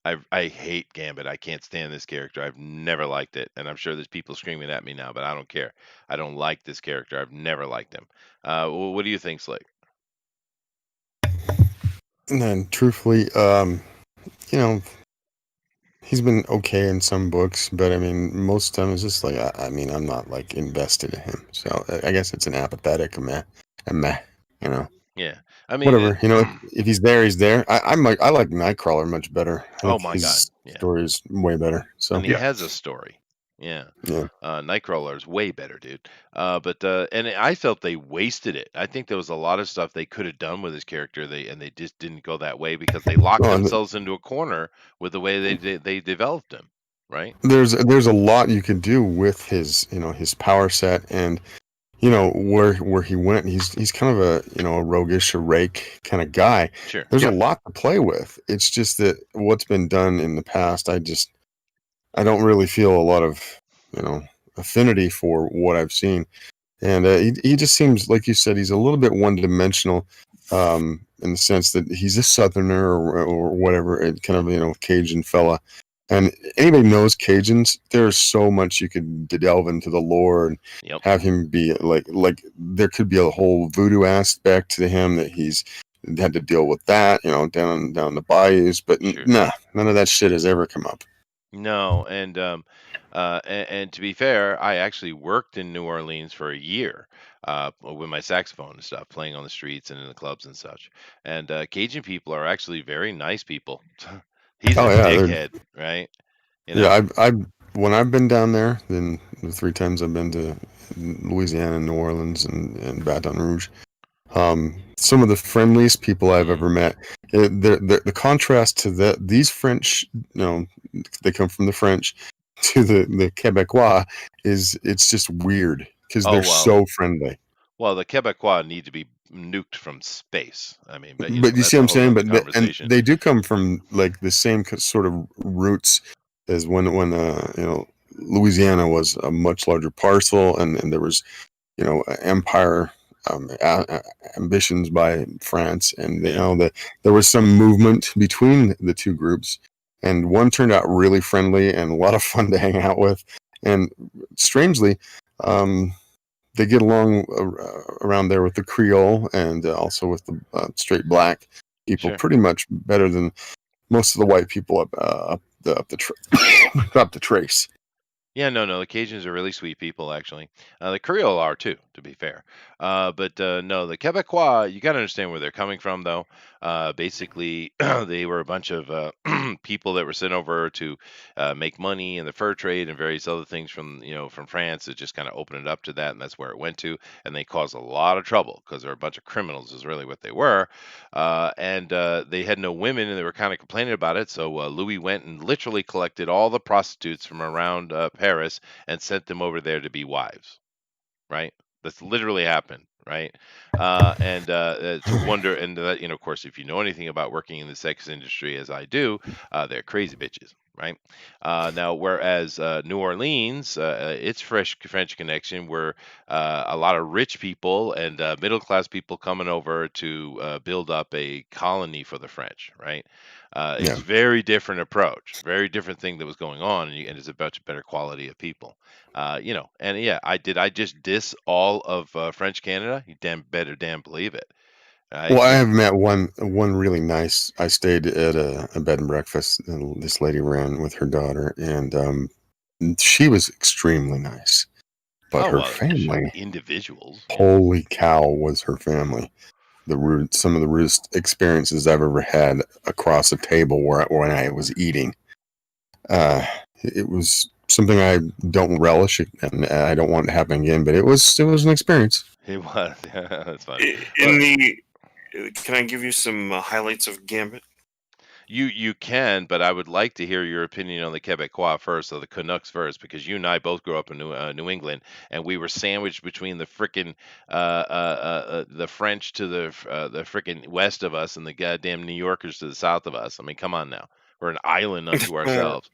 I hate Gambit. I can't stand this character. I've never liked it, and I'm sure there's people screaming at me now, but I don't care. I don't like this character. I've never liked him. What do you think, Slick? And then, truthfully, he's been okay in some books, but I mean, most of the time it's just like, I'm not like invested in him. So I guess it's an apathetic, a meh, Yeah, I mean, whatever. If he's there, he's there. I like Nightcrawler much better. I Oh think my his God, yeah. story is way better. So And he has a story. Yeah. Yeah. Nightcrawler is way better, dude. And I felt they wasted it. I think there was a lot of stuff they could have done with his character. They just didn't go that way because they locked themselves into a corner with the way they developed him. Right. There's a lot you can do with his his power set and where he went. He's kind of a roguish, a rake kind of guy. Sure. There's a lot to play with. It's just that what's been done in the past, I don't really feel a lot of affinity for what I've seen, and he just seems, like you said, he's a little bit one-dimensional in the sense that he's a Southerner or whatever, and kind of Cajun fella. And anybody knows Cajuns, there's so much you could delve into the lore and have him be like there could be a whole voodoo aspect to him that he's had to deal with that, down the bayous. But nah, none of that shit has ever come up. No, and to be fair, I actually worked in New Orleans for a year with my saxophone and stuff, playing on the streets and in the clubs and such. And Cajun people are actually very nice people. He's a dickhead, right? Yeah, I when I've been down there, then the 3 times I've been to Louisiana, New Orleans, and Baton Rouge, some of the friendliest people I've ever met. The contrast to these French, they come from the French, to the Quebecois it's just weird because they're so friendly. Well, the Quebecois need to be nuked from space. I mean, but you see what I'm saying? And they do come from like the same sort of roots as when Louisiana was a much larger parcel, and there was empire ambitions by France, and there was some movement between the two groups, and one turned out really friendly and a lot of fun to hang out with, and strangely they get along around there with the Creole and also with the straight black people pretty much better than most of the white people up the trace. Yeah, no, the Cajuns are really sweet people, actually. The Creole are too, to be fair. But no, the Quebecois, you got to understand where they're coming from, though. Basically, they were a bunch of people that were sent over to make money in the fur trade and various other things from France. It just kind of opened it up to that, and that's where it went to. And they caused a lot of trouble because they're a bunch of criminals, is really what they were. And they had no women, and they were kind of complaining about it. So Louis went and literally collected all the prostitutes from around Paris and sent them over there to be wives. Right? That's literally happened. Right? To wonder, and of course, if you know anything about working in the sex industry, as I do, they're crazy bitches. right? Now, whereas New Orleans, its French connection were a lot of rich people and middle class people coming over to build up a colony for the French, right? It's Yeah. very different approach, very different thing that was going on, and it's about better quality of people. And yeah, I just diss all of French Canada. You better believe it. Well, I have met one really nice. I stayed at a bed and breakfast this lady ran with her daughter, and she was extremely nice. But her family, individuals. holy cow, was her family. Some of the rudest experiences I've ever had across a table when I was eating. It was something I don't relish, and I don't want to happen again. But it was an experience. It was. That's funny. Can I give you some highlights of Gambit? You can, but I would like to hear your opinion on the Quebecois first, or the Canucks first, because you and I both grew up in New England, and we were sandwiched between the frickin' the French to the frickin' west of us, and the goddamn New Yorkers to the south of us. I mean, come on now, we're an island unto ourselves,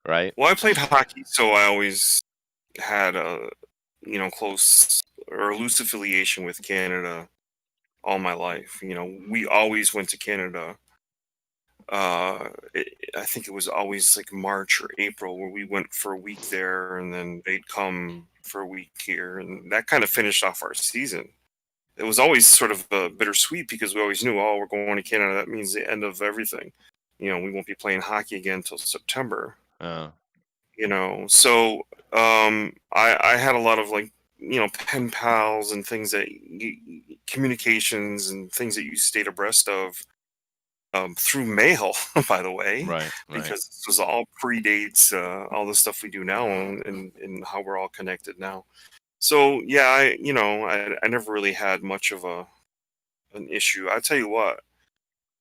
right? Well, I played hockey, so I always had a close or loose affiliation with Canada all my life. We always went to Canada. I think it was always like March or April where we went for a week there, and then they'd come for a week here, and that kind of finished off our season. It was always sort of bittersweet because we always knew, we're going to Canada. That means the end of everything. We won't be playing hockey again until September. So I had a lot of pen pals and things that communications and things that you stayed abreast of through mail, by the way, right? Because this was all predates all the stuff we do now and how we're all connected now. So yeah, I never really had much of an issue. I tell you what,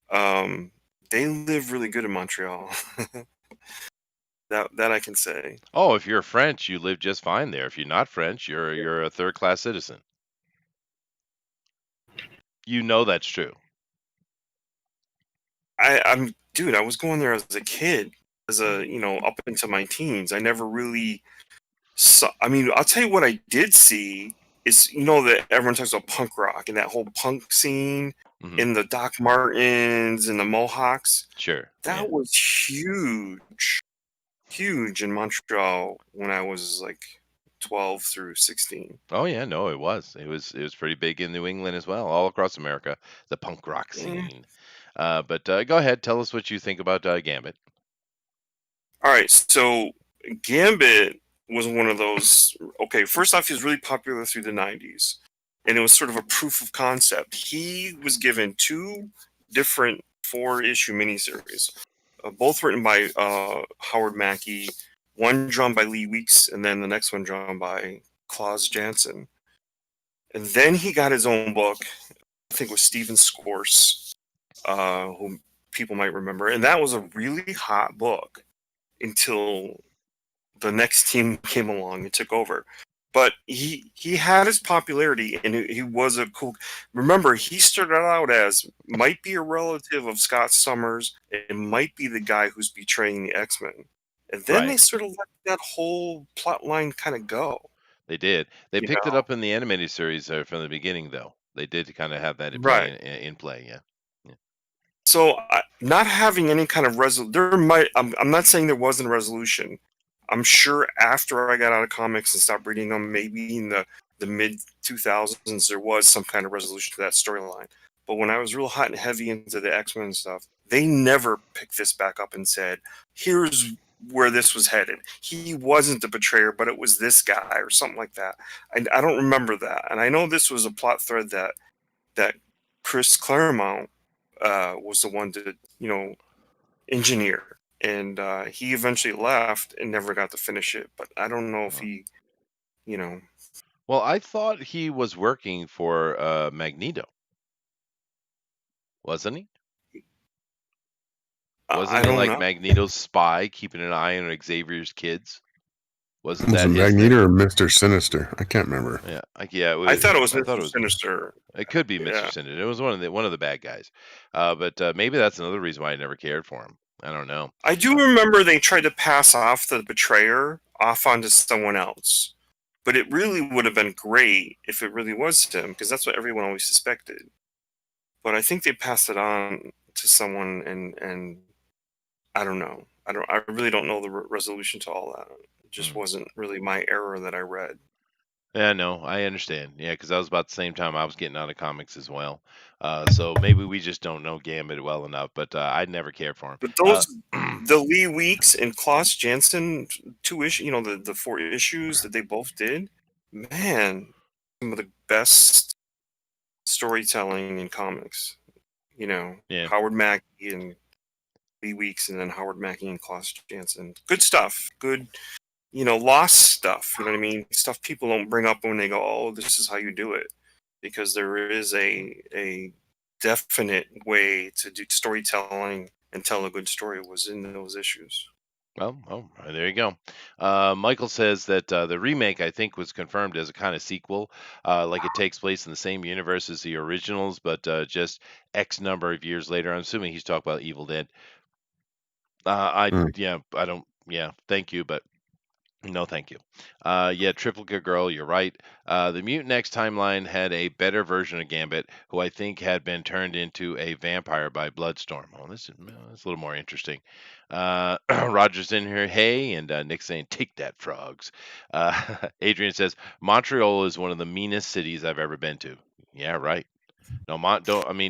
they live really good in Montreal. That I can say. Oh, if you're French, you live just fine there. If you're not French, you're a third-class citizen. That's true. Dude, I was going there as a kid, up into my teens. I never really saw. I mean, I'll tell you what I did see is, that everyone talks about punk rock and that whole punk scene in the Doc Martens and the Mohawks. Sure. That was huge in Montreal when I was like 12 through 16. Oh yeah, no, it was pretty big in New England as well, all across America, the punk rock scene. But go ahead, tell us what you think about Gambit. All right, so Gambit was one of those. Okay, first off, he was really popular through the 90s, and it was sort of a proof of concept. He was given 2 different 4-issue miniseries, both written by Howard Mackey, one drawn by Lee Weeks, and then the next one drawn by Klaus Janson. And then he got his own book, I think it was Steven Scorse, who people might remember. And that was a really hot book until the next team came along and took over. But he had his popularity, and he was a cool. Remember, he started out as might be a relative of Scott Summers, and might be the guy who's betraying the X-Men. And then they sort of let that whole plot line kind of go. They did. They picked it up in the animated series from the beginning, though. They did kind of have that in play, yeah. So not having any kind of resolution, I'm not saying there wasn't a resolution. I'm sure after I got out of comics and stopped reading them, maybe in the mid 2000s, there was some kind of resolution to that storyline. But when I was real hot and heavy into the X-Men stuff, they never picked this back up and said, here's where this was headed. He wasn't the betrayer, but it was this guy or something like that. I don't remember that. And I know this was a plot thread that Chris Claremont was the one to, engineer. And he eventually left and never got to finish it. But I don't know if he, Well, I thought he was working for Magneto. Wasn't he? Wasn't he like Magneto's spy, keeping an eye on Xavier's kids? Wasn't that Magneto or Mr. Sinister? I can't remember. Yeah, I thought it was Mr. Sinister. It could be Mr. Sinister. It was one of the bad guys. But maybe that's another reason why I never cared for him. I don't know. I do remember they tried to pass off the betrayer off onto someone else. But it really would have been great if it really was him, because that's what everyone always suspected. But I think they passed it on to someone, and I don't know. I really don't know the resolution to all that. It just wasn't really my era that I read. Yeah, no, I understand. Yeah, because that was about the same time I was getting out of comics as well. So maybe we just don't know Gambit well enough, but I never cared for him. But those, the Lee Weeks and Klaus Janson 2 issues, the 4 issues that they both did, man, some of the best storytelling in comics. Yeah. Howard Mackey and Lee Weeks, and then Howard Mackey and Klaus Janson. Good stuff. Good, lost stuff. You know what I mean? Stuff people don't bring up when they go, "Oh, this is how you do it," because there is a definite way to do storytelling and tell a good story was in those issues. Well, there you go. Michael says that the remake, I think, was confirmed as a kind of sequel, like it takes place in the same universe as the originals, but just X number of years later. I'm assuming he's talking about Evil Dead. Thank you, but no, thank you. Triplicate Girl, you're right. The Mutant X timeline had a better version of Gambit, who I think had been turned into a vampire by Bloodstorm. Oh, this is a little more interesting. Roger's in here, hey, and Nick saying, take that, frogs. Adrian says, Montreal is one of the meanest cities I've ever been to. Yeah, right. No,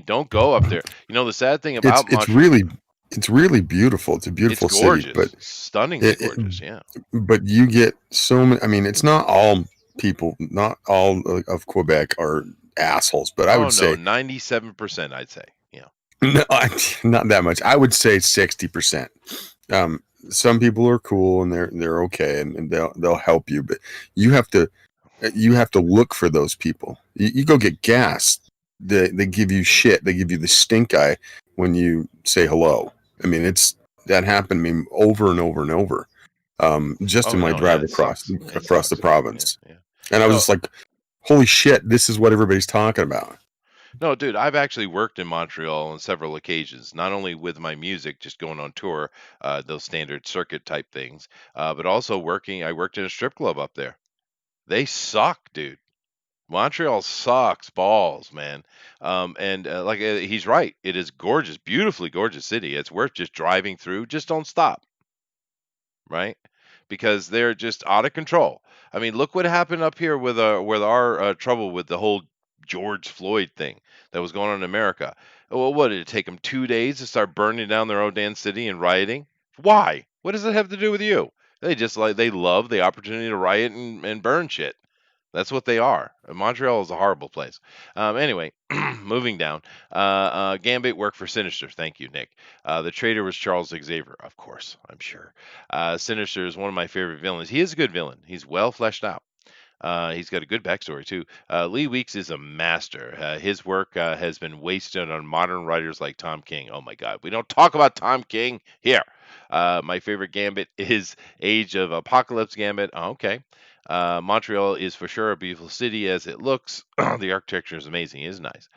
don't go up there. The sad thing about Montreal, it's really beautiful. It's a beautiful gorgeous, city, but stunningly gorgeous. Yeah. But you get so many. I mean, it's not all people, not all of Quebec are assholes, but I would say 97%. I'd say, yeah. No, not that much. I would say 60%. Some people are cool and they're okay and they'll help you, but you have to look for those people. You go get gas. They give you shit. They give you the stink eye when you say hello. I mean, that happened to me over and over and over. In my drive across the province. Yeah. And I was just like, holy shit, this is what everybody's talking about. No, dude, I've actually worked in Montreal on several occasions, not only with my music, just going on tour, those standard circuit type things, but also I worked in a strip club up there. They suck, dude. Montreal sucks balls, man. He's right. It is gorgeous, beautifully gorgeous city. It's worth just driving through. Just don't stop. Right? Because they're just out of control. I mean, look what happened up here with our trouble with the whole George Floyd thing that was going on in America. Well, what did it take them 2 days to start burning down their own damn city and rioting? Why? What does it have to do with you? They love the opportunity to riot and burn shit. That's what they are. Montreal is a horrible place. Anyway, moving down. Gambit worked for Sinister. Thank you, Nick. The traitor was Charles Xavier, of course, I'm sure. Sinister is one of my favorite villains. He is a good villain. He's well fleshed out. He's got a good backstory, too. Lee Weeks is a master. His work has been wasted on modern writers like Tom King. Oh, my God. We don't talk about Tom King here. My favorite Gambit is Age of Apocalypse Gambit. Oh, okay. Montreal is for sure a beautiful city as it looks. The architecture is amazing. It is nice.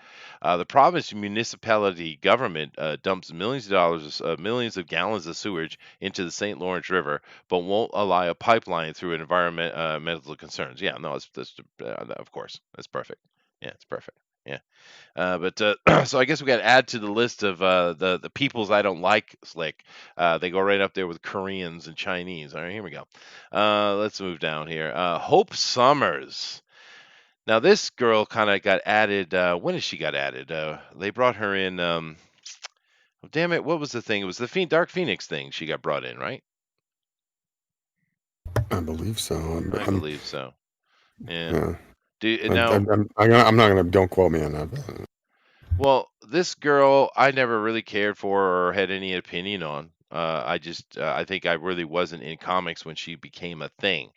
The province municipality government dumps millions of dollars, millions of gallons of sewage into the St. Lawrence River, but won't allow a pipeline through environmental concerns. Yeah, no, of course, that's perfect. Yeah, it's perfect. Yeah. So I guess we got to add to the list of the peoples I don't like, Slick. They go right up there with Koreans and Chinese. All right, here we go. Let's move down here. Hope Summers. Now this girl kind of got added. When did she got added? They brought her in. Damn it! What was the thing? It was the Dark Phoenix thing. She got brought in, right? I believe so. I believe so. Yeah. I'm not gonna. Don't quote me on that. Well, this girl, I never really cared for or had any opinion on. I think I really wasn't in comics when she became a thing.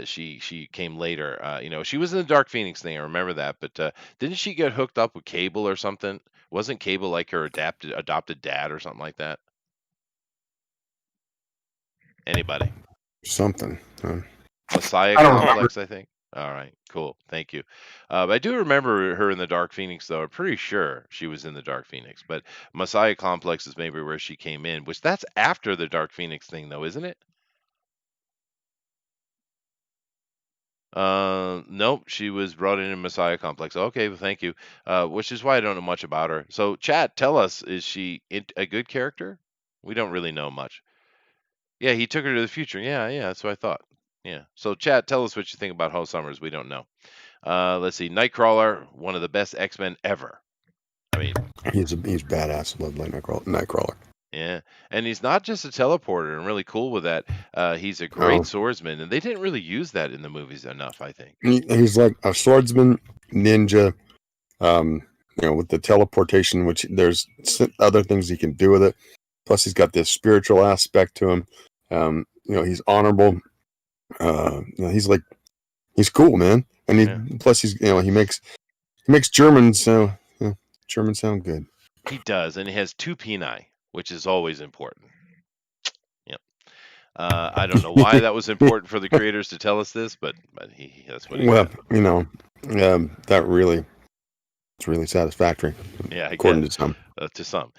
She came later. She was in the Dark Phoenix thing. I remember that. But didn't she get hooked up with Cable or something? Wasn't Cable like her adopted dad or something like that? Anybody? Something. Messiah Complex, I think. All right, cool. Thank you. I do remember her in the Dark Phoenix, though. I'm pretty sure she was in the Dark Phoenix. But Messiah Complex is maybe where she came in, which that's after the Dark Phoenix thing, though, isn't it? Nope, she was brought in Messiah Complex. Okay, well, thank you. Which is why I don't know much about her. So, chat, tell us, is she a good character? We don't really know much. Yeah, he took her to the future. Yeah, yeah, that's what I thought. Yeah. So, chat, tell us what you think about Ho Summers. We don't know. Let's see. Nightcrawler, one of the best X-Men ever. I mean, He's badass. I love Nightcrawler. yeah. And he's not just a teleporter. I'm really cool with that. He's a great swordsman, and they didn't really use that in the movies enough, I think. He's like a swordsman, ninja, with the teleportation, which there's other things he can do with it. Plus, he's got this spiritual aspect to him. He's honorable. He's cool, man. And plus he makes Germans Germans sound good. He does, and he has 2 peni, which is always important. Yep. I don't know why that was important for the creators to tell us this, but that's what he said. That really, it's really satisfactory. Yeah, according to some. To some.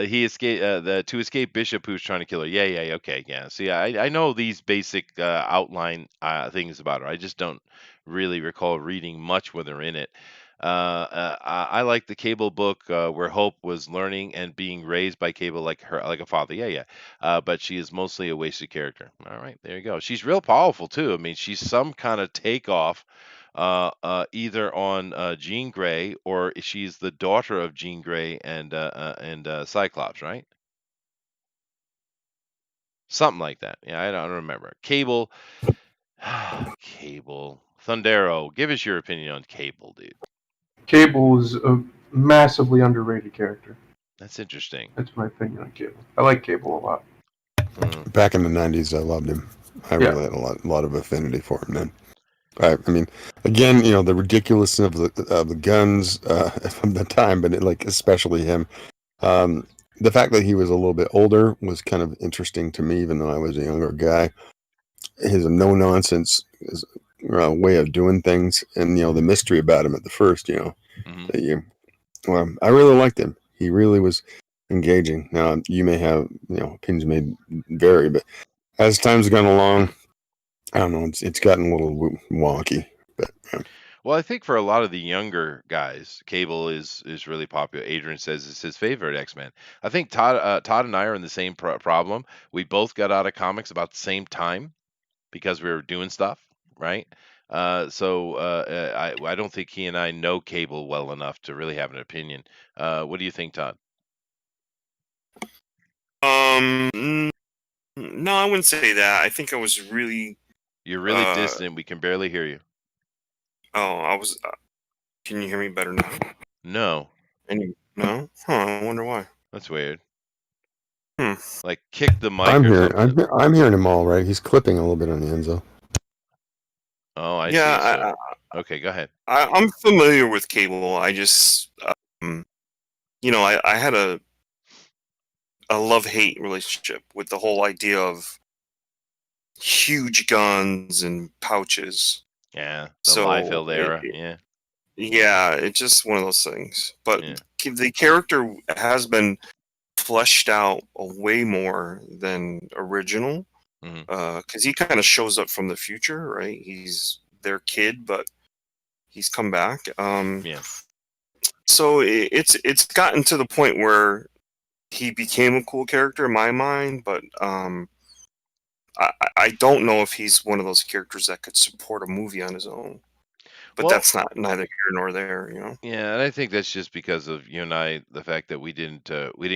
He escaped to escape Bishop, who's trying to kill her. Yeah, okay, yeah. See, I know these basic outline things about her. I just don't really recall reading much when they're in it. I like the Cable book where Hope was learning and being raised by Cable like a father. Yeah. But she is mostly a wasted character. All right, there you go. She's real powerful too. I mean, she's some kind of takeoff. Either on Jean Grey, or she's the daughter of Jean Grey and Cyclops, right? Something like that. Yeah, I don't remember. Cable, Cable, Thundero. Give us your opinion on Cable, dude. Cable is a massively underrated character. That's interesting. That's my opinion on Cable. I like Cable a lot. Back in the 90s, I loved him. I really had a lot of affinity for him then. I mean, again, the ridiculousness of the guns from the time, but especially him. The fact that he was a little bit older was kind of interesting to me, even though I was a younger guy. His no nonsense way of doing things, and the mystery about him at the first, I really liked him. He really was engaging. Now, you may have opinions may vary, but as time's gone along, I don't know. It's gotten a little wonky, but. Well, I think for a lot of the younger guys, Cable is really popular. Adrian says it's his favorite X-Men. I think Todd and I are in the same problem. We both got out of comics about the same time because we were doing stuff, right? So I don't think he and I know Cable well enough to really have an opinion. What do you think, Todd? No, I wouldn't say that. I think I was really. You're really distant. We can barely hear you. Oh, I was. Can you hear me better now? No. No? Huh, I wonder why. That's weird. Hmm. Like, kick the mic. I'm hearing him all right. He's clipping a little bit on the Enzo. Oh, I see. So. Okay, go ahead. I'm familiar with Cable. I just, I had a love-hate relationship with the whole idea of huge guns and pouches. Yeah, the Liefeld era. Yeah, it's just one of those things. But the character has been fleshed out way more than original, because he kind of shows up from the future, right? He's their kid, but he's come back. So it's gotten to the point where he became a cool character in my mind, but I don't know if he's one of those characters that could support a movie on his own. But that's neither here nor there, Yeah, and I think that's just because of you and I, the fact that we didn't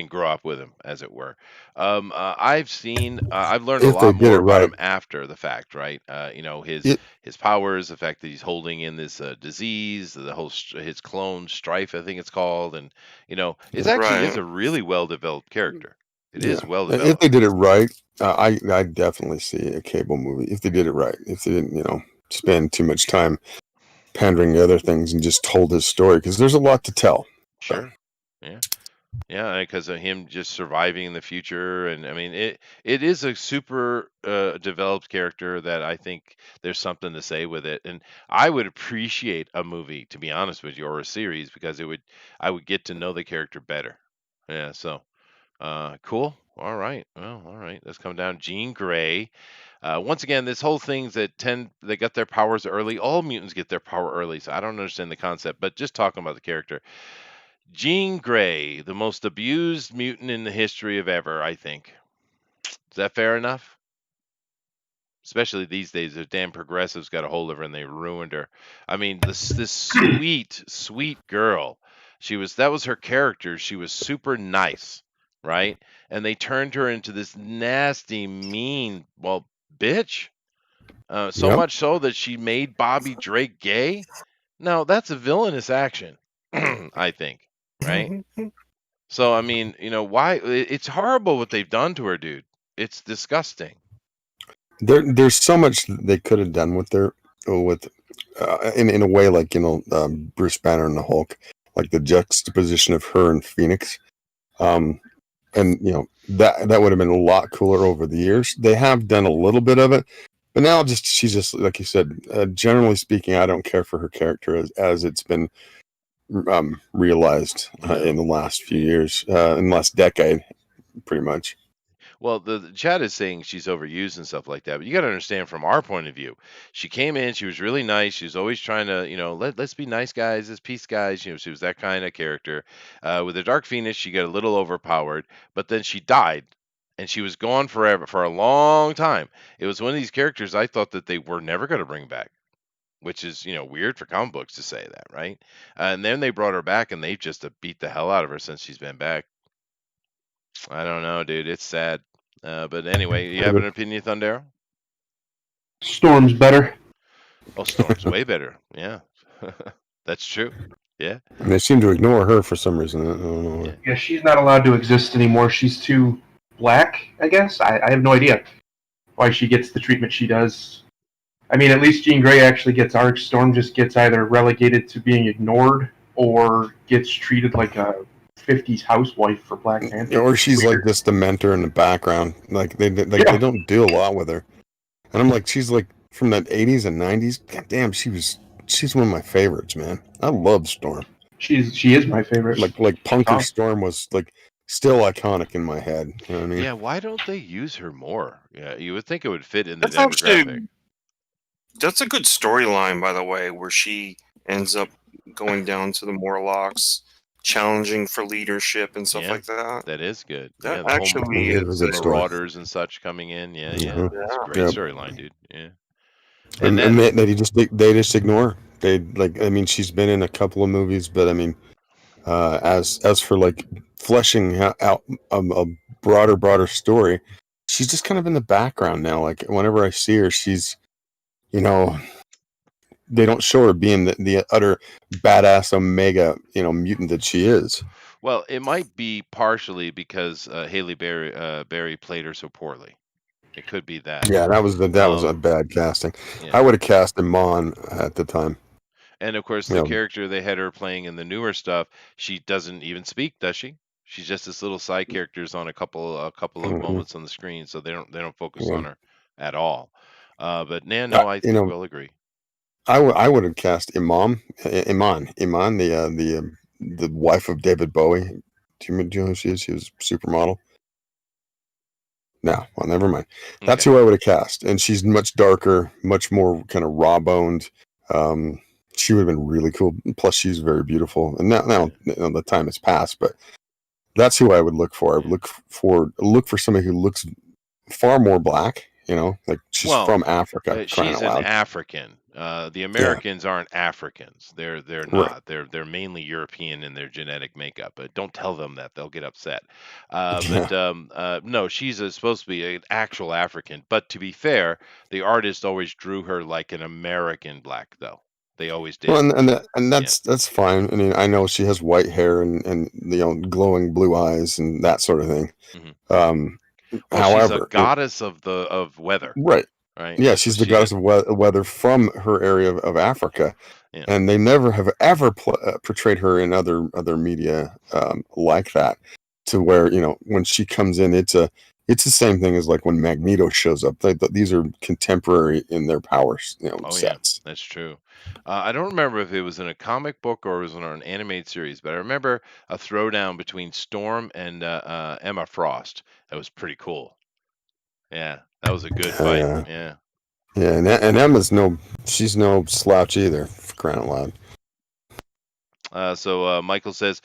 grow up with him, as it were. I've learned a lot more about him after the fact, right? His powers, the fact that he's holding in this disease, the whole his clone Strife, I think it's called, and it's actually is a really well developed character. It is well developed. If they did it right, I definitely see a Cable movie. If they did it right, if they didn't, spend too much time pandering to other things and just told his story, because there's a lot to tell. Sure. Yeah. Yeah, because of him just surviving in the future, and I mean, it is a super developed character that I think there's something to say with it, and I would appreciate a movie, to be honest with you, or a series, because I would get to know the character better. Yeah, so cool. All right. Well, all right. Let's come down. Jean Grey. Once again, this whole thing's that they got their powers early. All mutants get their power early, so I don't understand the concept. But just talking about the character, Jean Grey, the most abused mutant in the history of ever, I think. Is that fair enough? Especially these days, the damn progressives got a hold of her and they ruined her. I mean, this sweet, sweet girl. That was her character. She was super nice, right? And they turned her into this nasty, mean, well, bitch. So Yep. much so that she made Bobby Drake gay. Now that's a villainous action, I think, right? So I mean, why? It's horrible what they've done to her, dude. It's disgusting. There's so much that they could have done with in a way, like Bruce Banner and the Hulk, like the juxtaposition of her and Phoenix, and that would have been a lot cooler over the years. They have done a little bit of it, but now she's just like you said. Generally speaking, I don't care for her character as it's been realized in the last few years, in the last decade, pretty much. Well, the chat is saying she's overused and stuff like that, but you got to understand from our point of view. She came in, she was really nice. She was always trying to, let's be nice guys, let's peace guys. She was that kind of character. With the Dark Phoenix, she got a little overpowered, but then she died, and she was gone forever for a long time. It was one of these characters I thought that they were never going to bring back, which is weird for comic books to say that, right? And then they brought her back, and they've just beat the hell out of her since she's been back. I don't know, dude. It's sad. But anyway, you have an opinion, Thundero? Storm's better. Oh, Storm's way better. Yeah, that's true. Yeah. And they seem to ignore her for some reason. I don't know. Yeah. Yeah, she's not allowed to exist anymore. She's too black, I guess. I have no idea why she gets the treatment she does. I mean, at least Jean Grey actually gets arcs. Storm just gets either relegated to being ignored or gets treated like a 50s housewife for Black Panther. Or she's like just the mentor in the background. Like they don't do a lot with her. And I'm like, she's like from that 80s and 90s. God damn, she's one of my favorites, man. I love Storm. She is my favorite. Like Punker Storm was like still iconic in my head. You know what I mean? Yeah. Why don't they use her more? Yeah, you would think it would fit in the demographic. That's a good storyline, by the way, where she ends up going down to the Morlocks, challenging for leadership and stuff like that. That is good. That actually is the Marauders and such coming in. Yeah. That's a great storyline, dude. Yeah. And they just ignore her. She's been in a couple of movies, but I mean, as for like fleshing out a broader story, she's just kind of in the background now. Like whenever I see her, she's, they don't show her being the utter badass omega, mutant that she is. Well, it might be partially because Haley Berry played her so poorly. It could be that. Yeah, that was a bad casting. Yeah. I would have cast Iman at the time. And of course, the character they had her playing in the newer stuff, she doesn't even speak, does she? She's just this little side characters on a couple of moments on the screen, so they don't focus on her at all. But I think we'll agree. I would have cast Iman, the wife of David Bowie. Do you know who she is? She was a supermodel. No, well, never mind. That's who I would have cast, and she's much darker, much more kind of raw-boned. She would have been really cool. Plus, she's very beautiful. And now the time has passed, but that's who I would look for. I would look for somebody who looks far more black. Like she's from Africa. She's an African. The Americans aren't Africans. They're not. Right. They're mainly European in their genetic makeup. But don't tell them that; they'll get upset. But no, she's supposed to be an actual African. But to be fair, the artist always drew her like an American black, though. They always did. Well, and that's fine. I mean, I know she has white hair and glowing blue eyes and that sort of thing. Mm-hmm. However, she's a goddess of weather. Right. Right. Yeah, she's the goddess of weather from her area of Africa. Yeah. and they never have ever portrayed her in other media like that, to where, you know, when she comes in, it's the same thing as like when Magneto shows up. These are contemporary in their powers, you know, Oh yeah, sets. that's true. I don't remember if it was in a comic book or it was in an animated series, but I remember a throwdown between Storm and Emma Frost. That was pretty cool. Yeah, that was a good fight. Yeah, Yeah. yeah, and Emma's she's no slouch either, for crying out loud. So Michael says,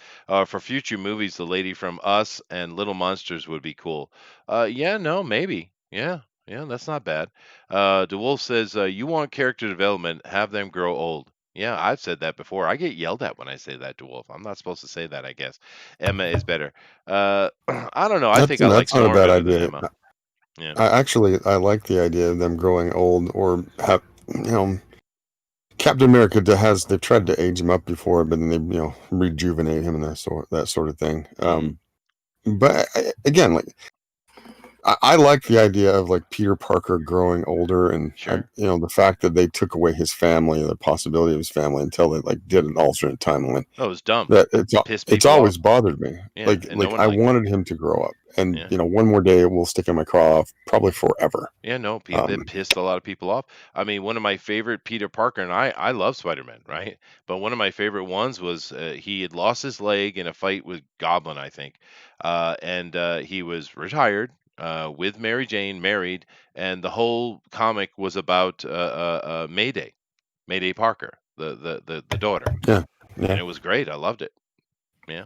for future movies, the lady from Us and Little Monsters would be cool. Yeah, no, maybe. Yeah, yeah, that's not bad. DeWolf says, you want character development, have them grow old. Yeah, I've said that before. I get yelled at when I say that, DeWolf. I'm not supposed to say that, I guess. Emma is better. I don't know. I think I like That's not a Storm bad better than idea. Emma. Yeah. I like the idea of them growing old, or have, you know, Captain America they've tried to age him up before, but then they, you know, rejuvenate him and that sort of thing. But again, like I like the idea of like Peter Parker growing older, and Sure. you know, the fact that they took away his family, the possibility of his family, until they like did an alternate timeline. Oh, it was dumb. That Pissed it's people always off. bothered me. Yeah, like and no one I liked it. wanted him to grow up, and Yeah. you know, one more day it will stick in my craw off, probably forever. Yeah, no, it pissed a lot of people off. I mean, one of my favorite Peter Parker, and I love Spider-Man, right? But one of my favorite ones was he had lost his leg in a fight with Goblin, I think, and he was retired with Mary Jane, married, and the whole comic was about Mayday Parker, the daughter, Yeah, and yeah. it was great. I loved it. Yeah.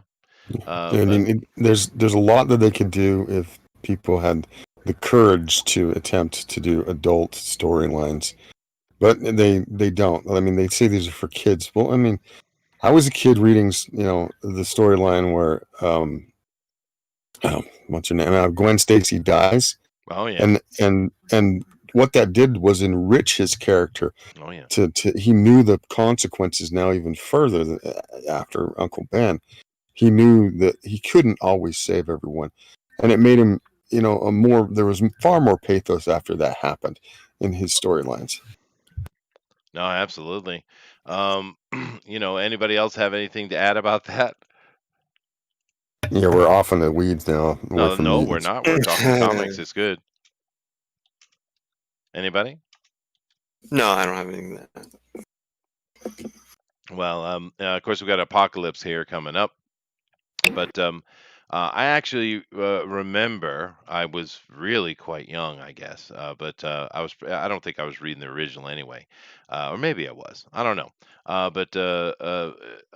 I But mean, there's a lot that they could do if people had the courage to attempt to do adult storylines, but they don't. I mean, they say these are for kids. Well, I mean, I was a kid reading, you know, the storyline where what's her name? Gwen Stacy dies, oh yeah, and what that did was enrich his character. oh yeah. He knew the consequences now even further after Uncle Ben. He knew that he couldn't always save everyone, and it made him, you know, there was far more pathos after that happened in his storylines. No, absolutely. You know, anybody else have anything to add about that? Yeah, we're off in the weeds now. No, Away from no, we're mutants. not. We're talking comics. It's good. Anybody? No, I don't have anything to add. Well, of course, we've got Apocalypse here coming up, but I actually remember I was really quite young, I guess, but I don't think I was reading the original anyway, or maybe I was. I don't know. But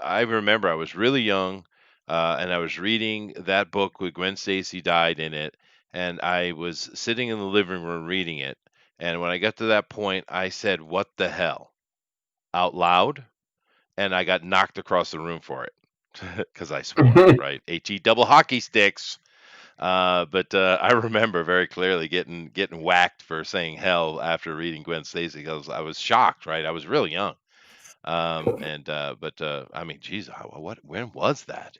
I remember I was really young, and I was reading that book with Gwen Stacy died in it, and I was sitting in the living room reading it, and when I got to that point, I said, "What the hell?" out loud, and I got knocked across the room for it because I swore, right? HE double hockey sticks. But I remember very clearly getting whacked for saying hell after reading Gwen Stacy because I was shocked, right? I was really young. But I mean, geez, when was that?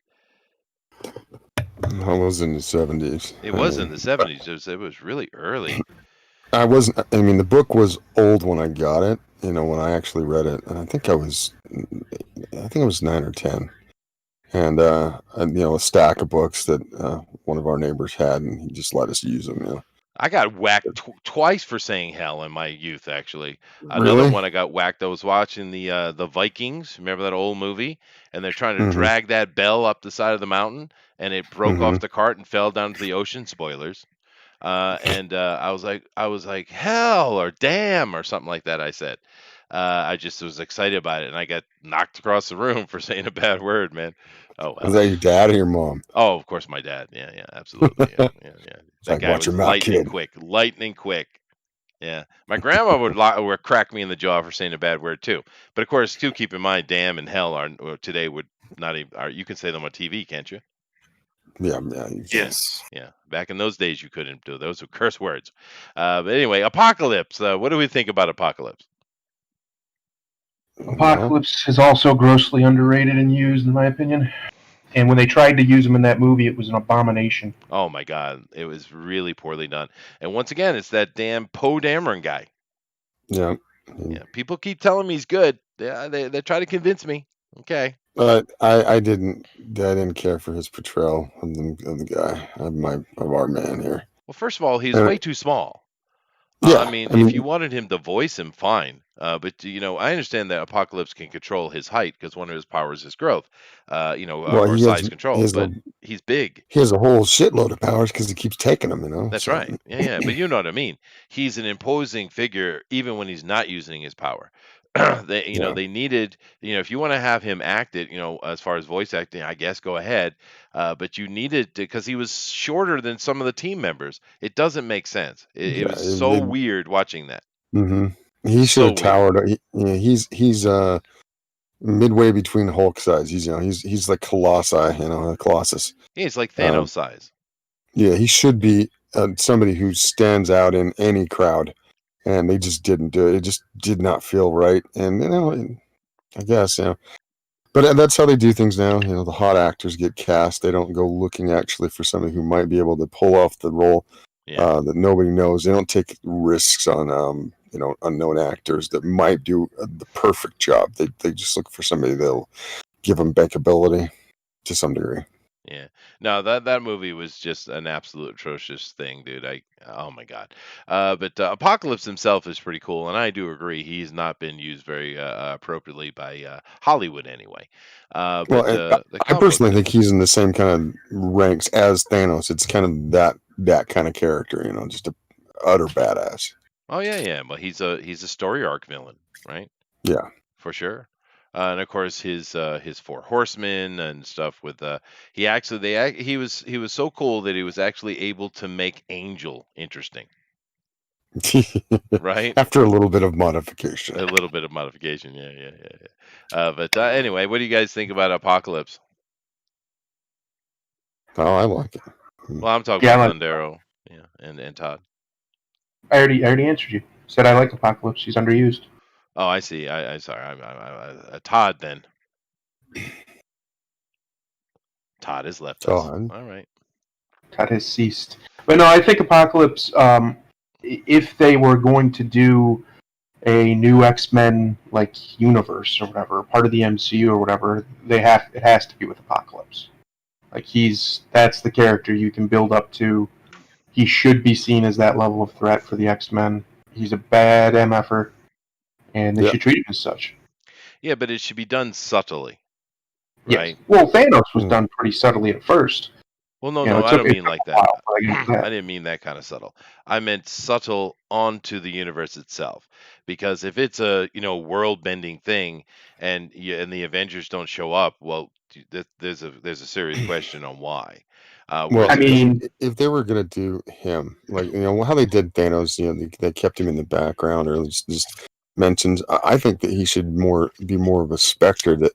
I was in the 70s. It was in the 70s. It was really early. I wasn't. I mean, the book was old when I got it. You know, when I actually read it, and I think I was 9 or 10, and you know, a stack of books that one of our neighbors had, and he just let us use them. You know, I got whacked twice for saying hell in my youth, actually. Another Really? one I got whacked. I was watching the Vikings. Remember that old movie? And they're trying to drag that bell up the side of the mountain, and it broke off the cart and fell down to the ocean. Spoilers. And I was like hell or damn or something like that. I said. I just was excited about it, and I got knocked across the room for saying a bad word, man. Oh Was well. that your dad or your mom? Oh, of course, my dad. Yeah, absolutely. Yeah. It's That like, guy watch was your mouth, kid. lightning quick. Yeah, my grandma would crack me in the jaw for saying a bad word too. But of course, too, keep in mind, damn and hell today would not even. You can say them on TV, can't you? Yeah. Yes. Yeah, back in those days, you couldn't do those. Were curse words. But anyway, Apocalypse. What do we think about Apocalypse? Apocalypse is also grossly underrated and used, in my opinion. And when they tried to use him in that movie, it was an abomination. Oh my God, it was really poorly done. And once again, it's that damn Poe Dameron guy. Yeah. Yeah, people keep telling me he's good. They try to convince me. Okay. I didn't care for his portrayal of the guy of our man here. Well, first of all, he's Uh, way too small. I yeah, mean, I if you mean, wanted him to voice him, fine. But I understand that Apocalypse can control his height because one of his powers is growth. well, Or size control. But he's big. he has a whole shitload of powers because he keeps taking them. That's so. right. Yeah. But you know what I mean. He's an imposing figure even when he's not using his power. They needed, if you want to have him act it, as far as voice acting, I guess go ahead. But you needed to, because he was shorter than some of the team members. It doesn't make sense. It was so weird watching that. Mm-hmm. He should have towered. He's midway between Hulk size. He's like Colossi, Colossus. Yeah, he's like Thanos size. Yeah, he should be somebody who stands out in any crowd, and they just didn't do it. It just did not feel right, and I guess but that's how they do things now. The hot actors get cast. They don't go looking actually for somebody who might be able to pull off the role that nobody knows. They don't take risks on unknown actors that might do the perfect job. They just look for somebody that'll give them bankability to some degree. Yeah. No, that movie was just an absolute atrocious thing, dude. Oh my God. But Apocalypse himself is pretty cool, and I do agree he's not been used very appropriately by Hollywood anyway. But I personally think he's in the same kind of ranks as Thanos. It's kind of that kind of character, just a utter badass. Oh yeah. Well, he's a story arc villain, right? Yeah, for sure. And of course his four horsemen and stuff with he was so cool that he was actually able to make Angel interesting. Right? After a little bit of modification. A little bit of modification, yeah. But anyway, what do you guys think about Apocalypse? Oh, I like it. Well, I'm talking about Thundero, and Todd. I already answered you. Said I like Apocalypse. He's underused. Oh, I see. I'm sorry. I'm Todd then. Todd has left us. All right. Todd has ceased. But no, I think Apocalypse. If they were going to do a new X-Men like universe or whatever, part of the MCU or whatever, it has to be with Apocalypse. Like that's the character you can build up to. He should be seen as that level of threat for the X-Men. He's a bad MFer. And they should treat him as such. Yeah, but it should be done subtly. Right? Yes. Well, Thanos was done pretty subtly at first. Well, no, I don't mean like that. I didn't mean that kind of subtle. I meant subtle onto the universe itself. Because if it's a world-bending thing, and the Avengers don't show up, well, there's a serious question on why. Well, I mean, if they were gonna do him, like how they did Thanos, they kept him in the background or just mentions. I think that he should be more of a Spectre, that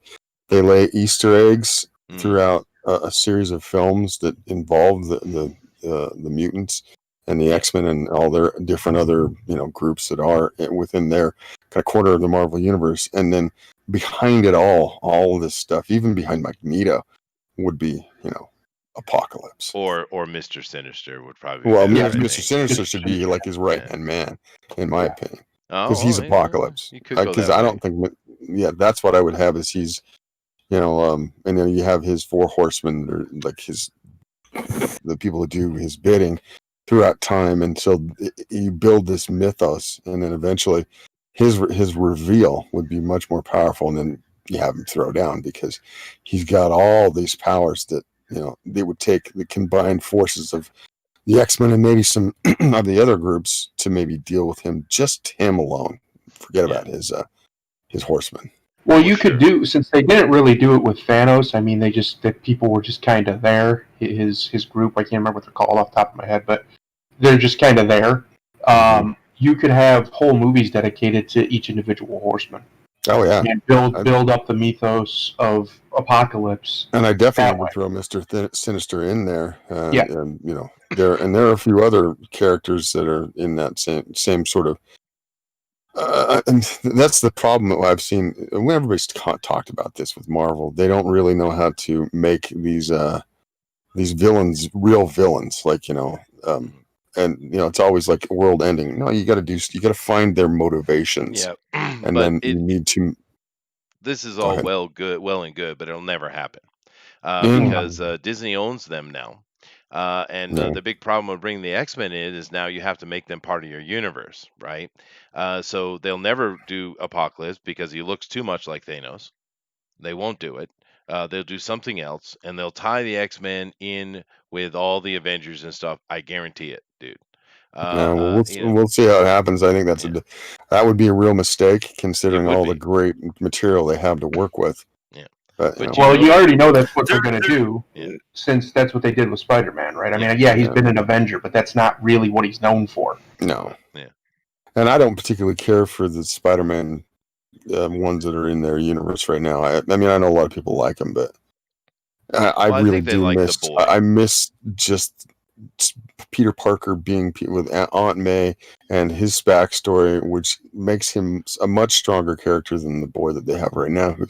they lay Easter eggs throughout a series of films that involve the mutants and the X-Men and all their different other groups that are within their kind of corner of the Marvel universe, and then behind it all this stuff, even behind Magneto, would be Apocalypse or Mr. Sinister would probably. Well, Mr. Sinister should be like his right-hand man, in my opinion. Because he's Apocalypse. Because I don't think, that's what I would have. Is he's, and then you have his four horsemen, or like the people who do his bidding throughout time until you build this mythos, and then eventually his reveal would be much more powerful, and then you have him throw down because he's got all these powers that they would take the combined forces of the X-Men and maybe some of the other groups to maybe deal with him, just him alone. Forget about his horsemen. Well, you could do, since they didn't really do it with Thanos. I mean, that people were just kind of there. His group, I can't remember what they're called off the top of my head, but they're just kind of there. You could have whole movies dedicated to each individual horseman. Oh yeah, and build up the mythos of Apocalypse. And I definitely would throw Mr. Sinister in there. And there are a few other characters that are in that same sort of. And that's the problem that I've seen when everybody's talked about this with Marvel. They don't really know how to make these villains real villains, like and it's always like world ending. No, you got to find their motivations, and then you need to this is Go all ahead. well and good, but it'll never happen Mm. because Disney owns them now. And Yeah. the big problem with bringing the X-Men in is now you have to make them part of your universe, right? So they'll never do Apocalypse because he looks too much like Thanos. They won't do it. They'll do something else, and they'll tie the X-Men in with all the Avengers and stuff. I guarantee it, dude. Yeah, well, we'll see how it happens. I think that would be a real mistake considering would all the be. great material they have to work with. Yeah. But, But Well, you know- already know that's what they're going to do, Yeah. since that's what they did with Spider-Man, right? I Yeah. mean, yeah, he's been an Avenger, but that's not really what he's known for. no. Yeah. And I don't particularly care for the Spider-Man ones that are in their universe right now. I mean, I know a lot of people like them, but I Well, I really think they do like the miss. boy. I miss just Peter Parker being with Aunt May and his backstory, which makes him a much stronger character than the boy that they have right now, who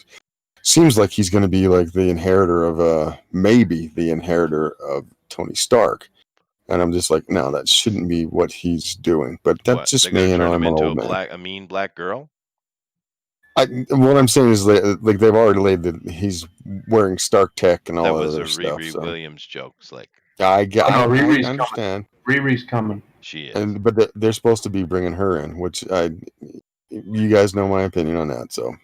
seems like he's going to be like the inheritor of maybe the inheritor of Tony Stark. And I'm just like, no, that shouldn't be what he's doing. But that's What, just they're gonna me, and turn I'm him an into old man. a mean black girl? What I'm saying is, like, they've already laid that he's wearing Stark tech and all That that was other a stuff. Riri So Williams joke. It's like, I Riri's understand. Riri's coming. she is. But they're supposed to be bringing her in, which you guys know my opinion on that. So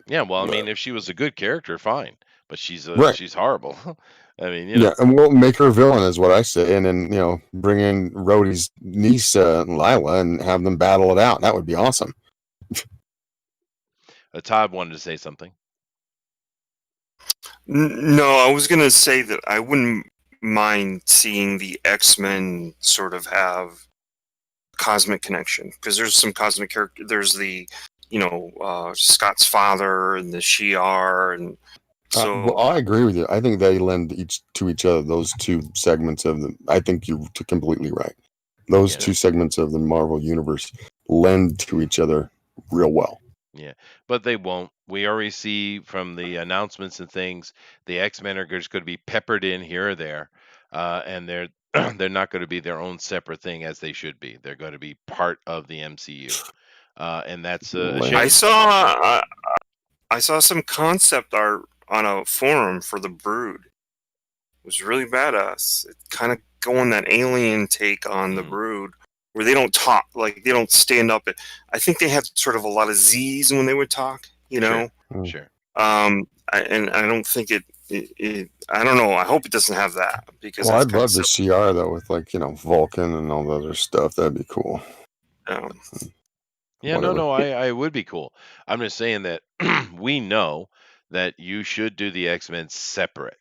Yeah, well, I but- mean, if she was a good character, fine. But she's Right. she's horrible. I mean, you know. yeah, and we'll make her a villain, is what I say, and then bring in Rhodey's niece, Lila, and have them battle it out. That would be awesome. Todd wanted to say something. No, I was gonna say that I wouldn't mind seeing the X-Men sort of have cosmic connection, because there's some cosmic character. There's the Scott's father and the Shi'ar, and so Well, I agree with you. I think they lend to each other. Those two segments of them. I think you're completely right. Those Yeah. two segments of the Marvel universe lend to each other real well. Yeah, but they won't. We already see from the announcements and things, the X-Men are just going to be peppered in here or there, and they're they're not going to be their own separate thing as they should be. They're going to be part of the MCU, and that's a Well, shame. I saw some concept art on a forum for the Brood. It was really badass. It kind of going that alien take on the Brood, where they don't talk, like they don't stand up. I think they have sort of a lot of Z's when they would talk. Sure. I don't think it. I don't know. I hope it doesn't have that, because Well, that's I'd kinda love the silly. CR though, with Vulcan and all the other stuff. That'd be cool. Yeah, Whatever. no, I would be cool. I'm just saying that we know that you should do the X-Men separate.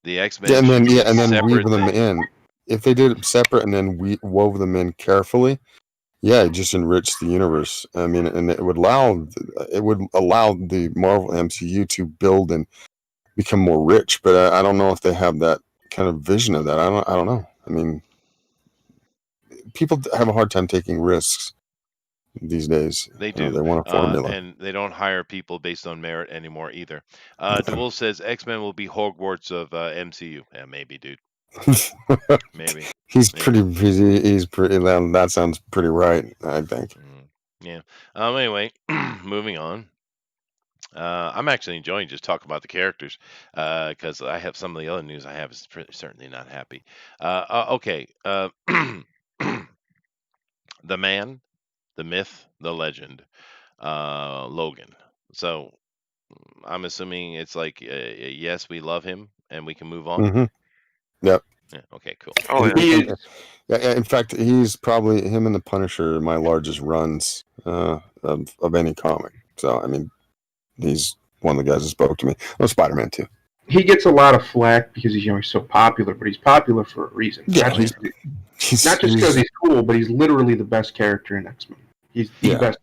The X-Men Yeah, and should then be and then separate weave them things. in. If they did it separate and then wove them in carefully, yeah, it just enrich the universe. I mean, and it would allow the Marvel MCU to build and become more rich. But I don't know if they have that kind of vision of that. I don't know. I mean, people have a hard time taking risks these days. They do. They want a formula. And they don't hire people based on merit anymore either. DeWolf says X-Men will be Hogwarts of MCU. Yeah, maybe, dude. Maybe. He's Maybe. pretty. That sounds pretty right, I think. Yeah. Anyway, moving on. I'm actually enjoying just talking about the characters because I have some of the other news I have is certainly not happy. Okay. The man, the myth, the legend, Logan. So I'm assuming it's like, yes, we love him and we can move on. Mm-hmm. Yep. Yeah. Okay. Cool. Oh yeah. Yeah, in fact, he's probably him and the Punisher are my largest runs of any comic. So I mean, he's one of the guys that spoke to me. Oh, Spider-Man too. He gets a lot of flack because he's so popular, but he's popular for a reason. Yeah, not just because he's cool, but he's literally the best character in X-Men. He's the best.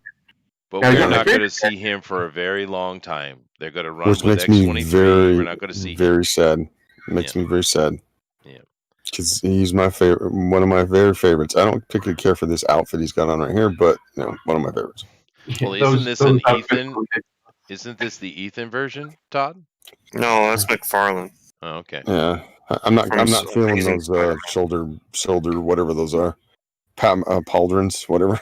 But Now, he's we're not my not going to favorite see him for a very long time. They're going to run which with makes me X-23. very, We're not going to see him. very sad. It makes me very sad. Yeah. Because he's my favorite, one of my very favorites. I don't particularly care for this outfit he's got on right here, but one of my favorites. Well, isn't this an Ethan? Isn't this the Ethan version, Todd? No, that's McFarlane. Oh, okay. Yeah, I'm not feeling Amazing those Spider-Man. shoulder whatever those are, pauldrons, whatever.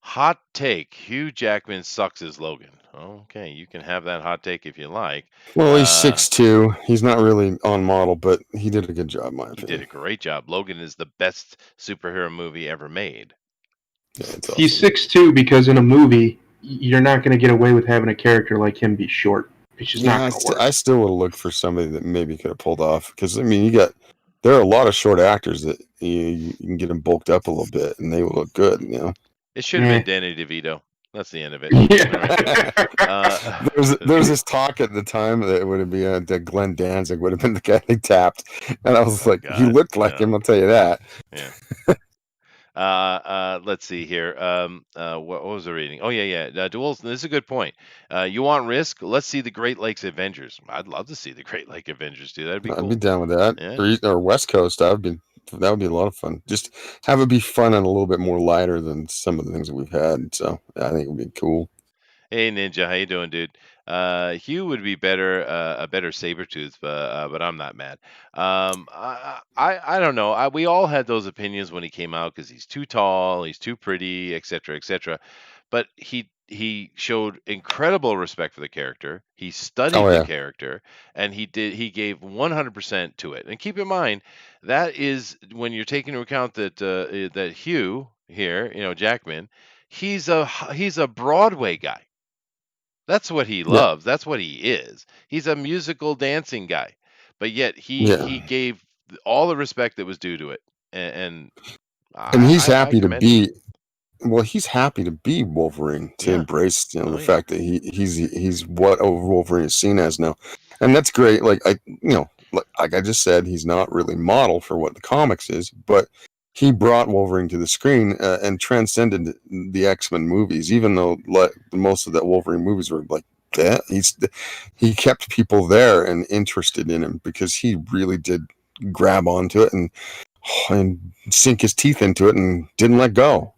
Hot take: Hugh Jackman sucks as Logan. Okay, you can have that hot take if you like. Well, he's 6'2". He's not really on model, but he did a good job, in my He did opinion. a great job. Logan is the best superhero movie ever made. Yeah, it's awesome. He's 6'2" because in a movie, you're not going to get away with having a character like him be short. It's just not going to work. I still would have looked for somebody that maybe could have pulled off, because I mean, there are a lot of short actors that you can get them bulked up a little bit and they will look good. You know, It should have been Danny DeVito. That's the end of it. Yeah. there was this talk at the time that it would be that Glenn Danzig would have been the guy they tapped, and I was like, he looked like him. I'll tell you that. Yeah. Let's see here. What was I reading? Oh yeah. Duels. This is a good point. You want risk? Let's see the Great Lakes Avengers. I'd love to see the Great Lake Avengers do that. That'd be cool. I'd be down with that. Yeah. Or West Coast. That would be a lot of fun. Just have it be fun and a little bit more lighter than some of the things that we've had. So I think it would be cool. Hey Ninja, how you doing, dude? Hugh would be a better Sabretooth, but I'm not mad. I don't know. We all had those opinions when he came out because he's too tall, he's too pretty, etc., etc. But he showed incredible respect for the character. He studied the character, and he gave 100% to it. And keep in mind, that is when you're taking into account that Hugh here, Jackman, he's a Broadway guy. That's what he loves. That's what he is. He's a musical dancing guy, but yet he gave all the respect that was due to it, and he's happy to be. Well, he's happy to be Wolverine, to embrace the fact that he's what Wolverine is seen as now, and that's great. Like I just said, he's not really model for what the comics is, but he brought Wolverine to the screen and transcended the X-Men movies, even though most of the Wolverine movies were like that. He kept people there and interested in him because he really did grab onto it and sink his teeth into it and didn't let go.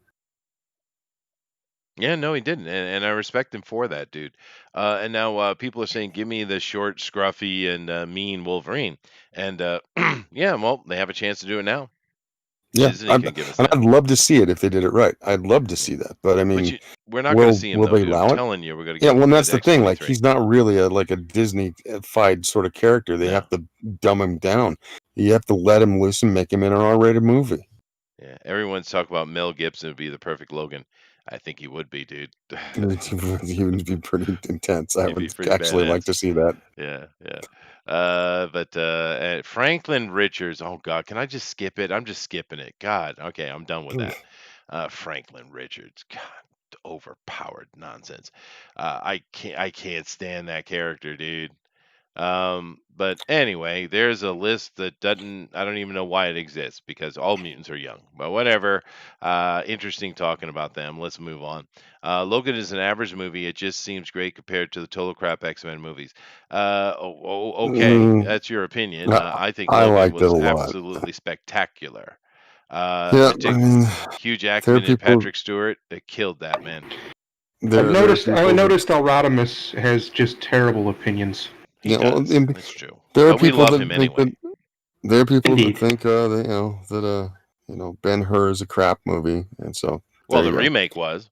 Yeah, no, he didn't, and I respect him for that, dude. And now people are saying, "Give me the short, scruffy, and mean Wolverine." And yeah, well, they have a chance to do it now. Yeah, I'd love to see it if they did it right. I'd love to see that, but I mean, we're not going to see him. Will though, they dude. allow I'm it? telling you, we're going to. Yeah, well, that's the thing. Like, he's not really a Disney-fied sort of character. They have to dumb him down. You have to let him loose and make him in an R-rated movie. Yeah, everyone's talking about Mel Gibson would be the perfect Logan. I think he would be, dude. He would be pretty intense. I would actually like to see that. Yeah. But Franklin Richards. Oh God, can I just skip it? I'm just skipping it. God. Okay, I'm done with that. Franklin Richards. God, overpowered nonsense. I can't stand that character, dude. But anyway, there's a list that I don't even know why it exists because all mutants are young, but whatever. Interesting talking about them. Let's move on. Logan is an average movie. It just seems great compared to the total crap X-Men movies. Okay, that's your opinion. I think Logan was absolutely spectacular. Hugh Jackman and Patrick Stewart, they killed that, man. I noticed Rodimus has just terrible opinions. That's true. There are but we people love him anyway. There are people that think that Ben-Hur is a crap movie, and so the remake was.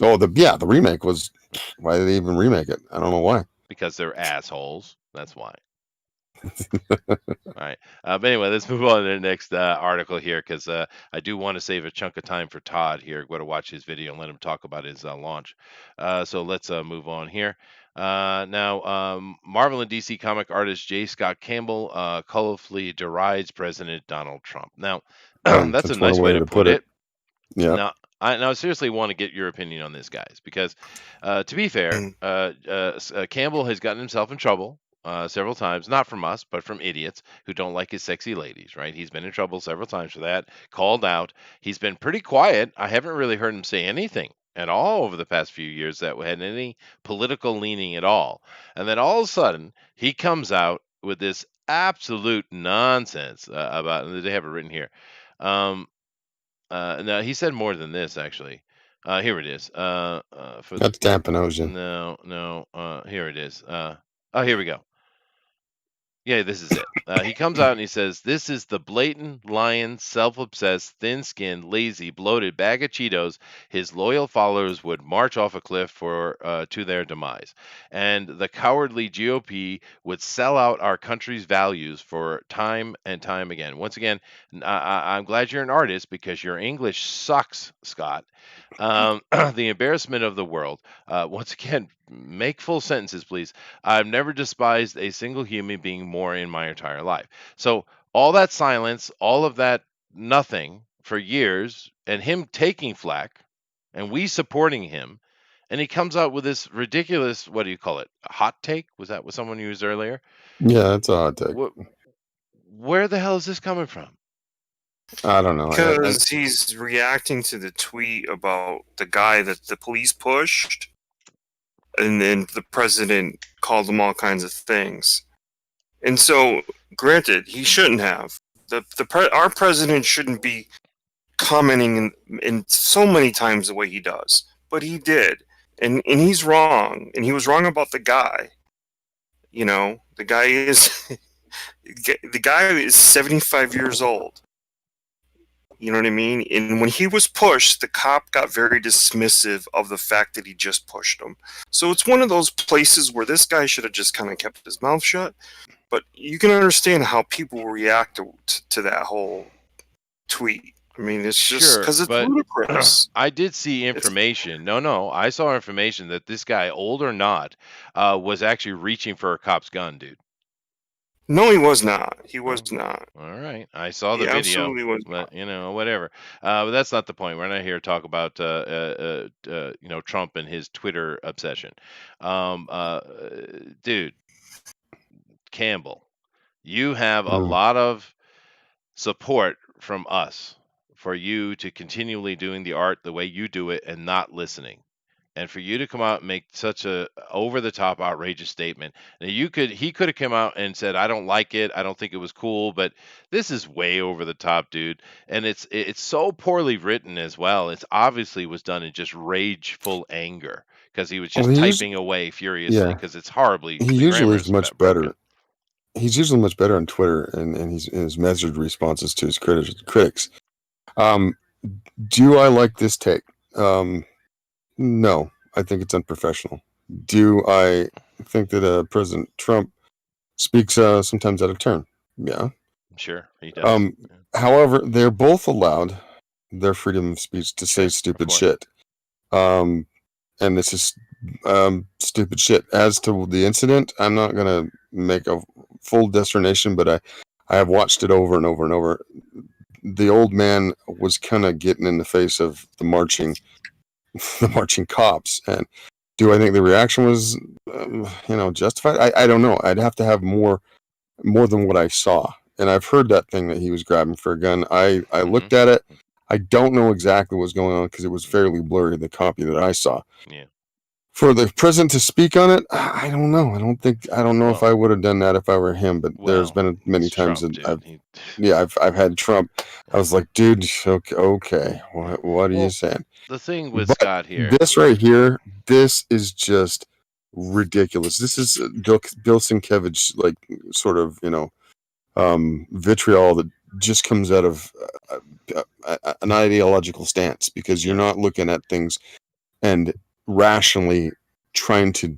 Oh, the remake was. Why did they even remake it? I don't know why. Because they're assholes. That's why. All right. But anyway, let's move on to the next article here because I do want to save a chunk of time for Todd here. Go to watch his video and let him talk about his launch. So let's move on here. Now, Marvel and DC comic artist J. Scott Campbell colorfully derides President Donald Trump. Now, that's a nice way to put it. Yeah. Now, I seriously want to get your opinion on this, guys, because to be fair, Campbell has gotten himself in trouble several times, not from us, but from idiots who don't like his sexy ladies, right? He's been in trouble several times for that, called out. He's been pretty quiet. I haven't really heard him say anything at all over the past few years that had any political leaning at all. And then all of a sudden, he comes out with this absolute nonsense about, they have it written here. Now, he said more than this, actually. Here it is. That's Dampen Ocean. No. Here it is. Here we go. Yeah, this is it. He comes out and he says, "This is the blatant, lying, self-obsessed, thin-skinned, lazy, bloated bag of Cheetos his loyal followers would march off a cliff for to their demise, and the cowardly GOP would sell out our country's values for time and time again." Once again, I'm glad you're an artist because your English sucks, Scott. The embarrassment of the world. Once again, make full sentences, please. I've never despised a single human being more in my entire life. So all that silence, all of that nothing for years, and him taking flack, and we supporting him, and he comes out with this ridiculous, what do you call it? A hot take? Was that what someone used earlier? Yeah, it's a hot take. Where the hell is this coming from? I don't know. Because he's reacting to the tweet about the guy that the police pushed, and then the president called him all kinds of things. And so, granted, he shouldn't have. Our president shouldn't be commenting in so many times the way he does, but he did, and he's wrong, and he was wrong about the guy. You know, the guy is 75 years old. You know what I mean? And when he was pushed, the cop got very dismissive of the fact that he just pushed him. So it's one of those places where this guy should have just kind of kept his mouth shut. But you can understand how people react to that whole tweet. I mean, it's just because it's ludicrous. I did see information. No, I saw information that this guy, old or not, was actually reaching for a cop's gun, dude. No, he was not. He was not. All right, I saw the He video. absolutely was But not. you know, whatever. But that's not the point. We're not here to talk about you know, Trump and his Twitter obsession. Dude, Campbell, you have a lot of support from us for you to continually doing the art the way you do it and not listening. And for you to come out and make such a over the top outrageous statement. Now he could have come out and said, I don't like it, I don't think it was cool, but this is way over the top, dude. And it's so poorly written as well. It's obviously was done in just rageful anger because he was just typing away furiously because it's horribly He usually is much better. He's usually much better on Twitter and his measured responses to his critics. Do I like this take? No, I think it's unprofessional. Do I think that President Trump speaks sometimes out of turn? Yeah. Sure, he does. However, they're both allowed their freedom of speech to say stupid shit. And this is stupid shit. As to the incident, I'm not going to make a full discernation, but I have watched it over and over and over. The old man was kind of getting in the face of the marching cops, and do I think the reaction was justified? I don't know. I'd have to have more than what I saw, and I've heard that thing that he was grabbing for a gun. I looked at it. I don't know exactly what's going on because it was fairly blurry, the copy that I saw. Yeah. For the president to speak on it, I don't know. I don't know if I would have done that if I were him. But there's been many times Trump, that I've had Trump. I was like, dude, okay, what are you saying? The thing with Scott here, this right here, this is just ridiculous. This is Bill Sienkiewicz, like sort of vitriol that just comes out of an ideological stance, because you're not looking at things and rationally trying to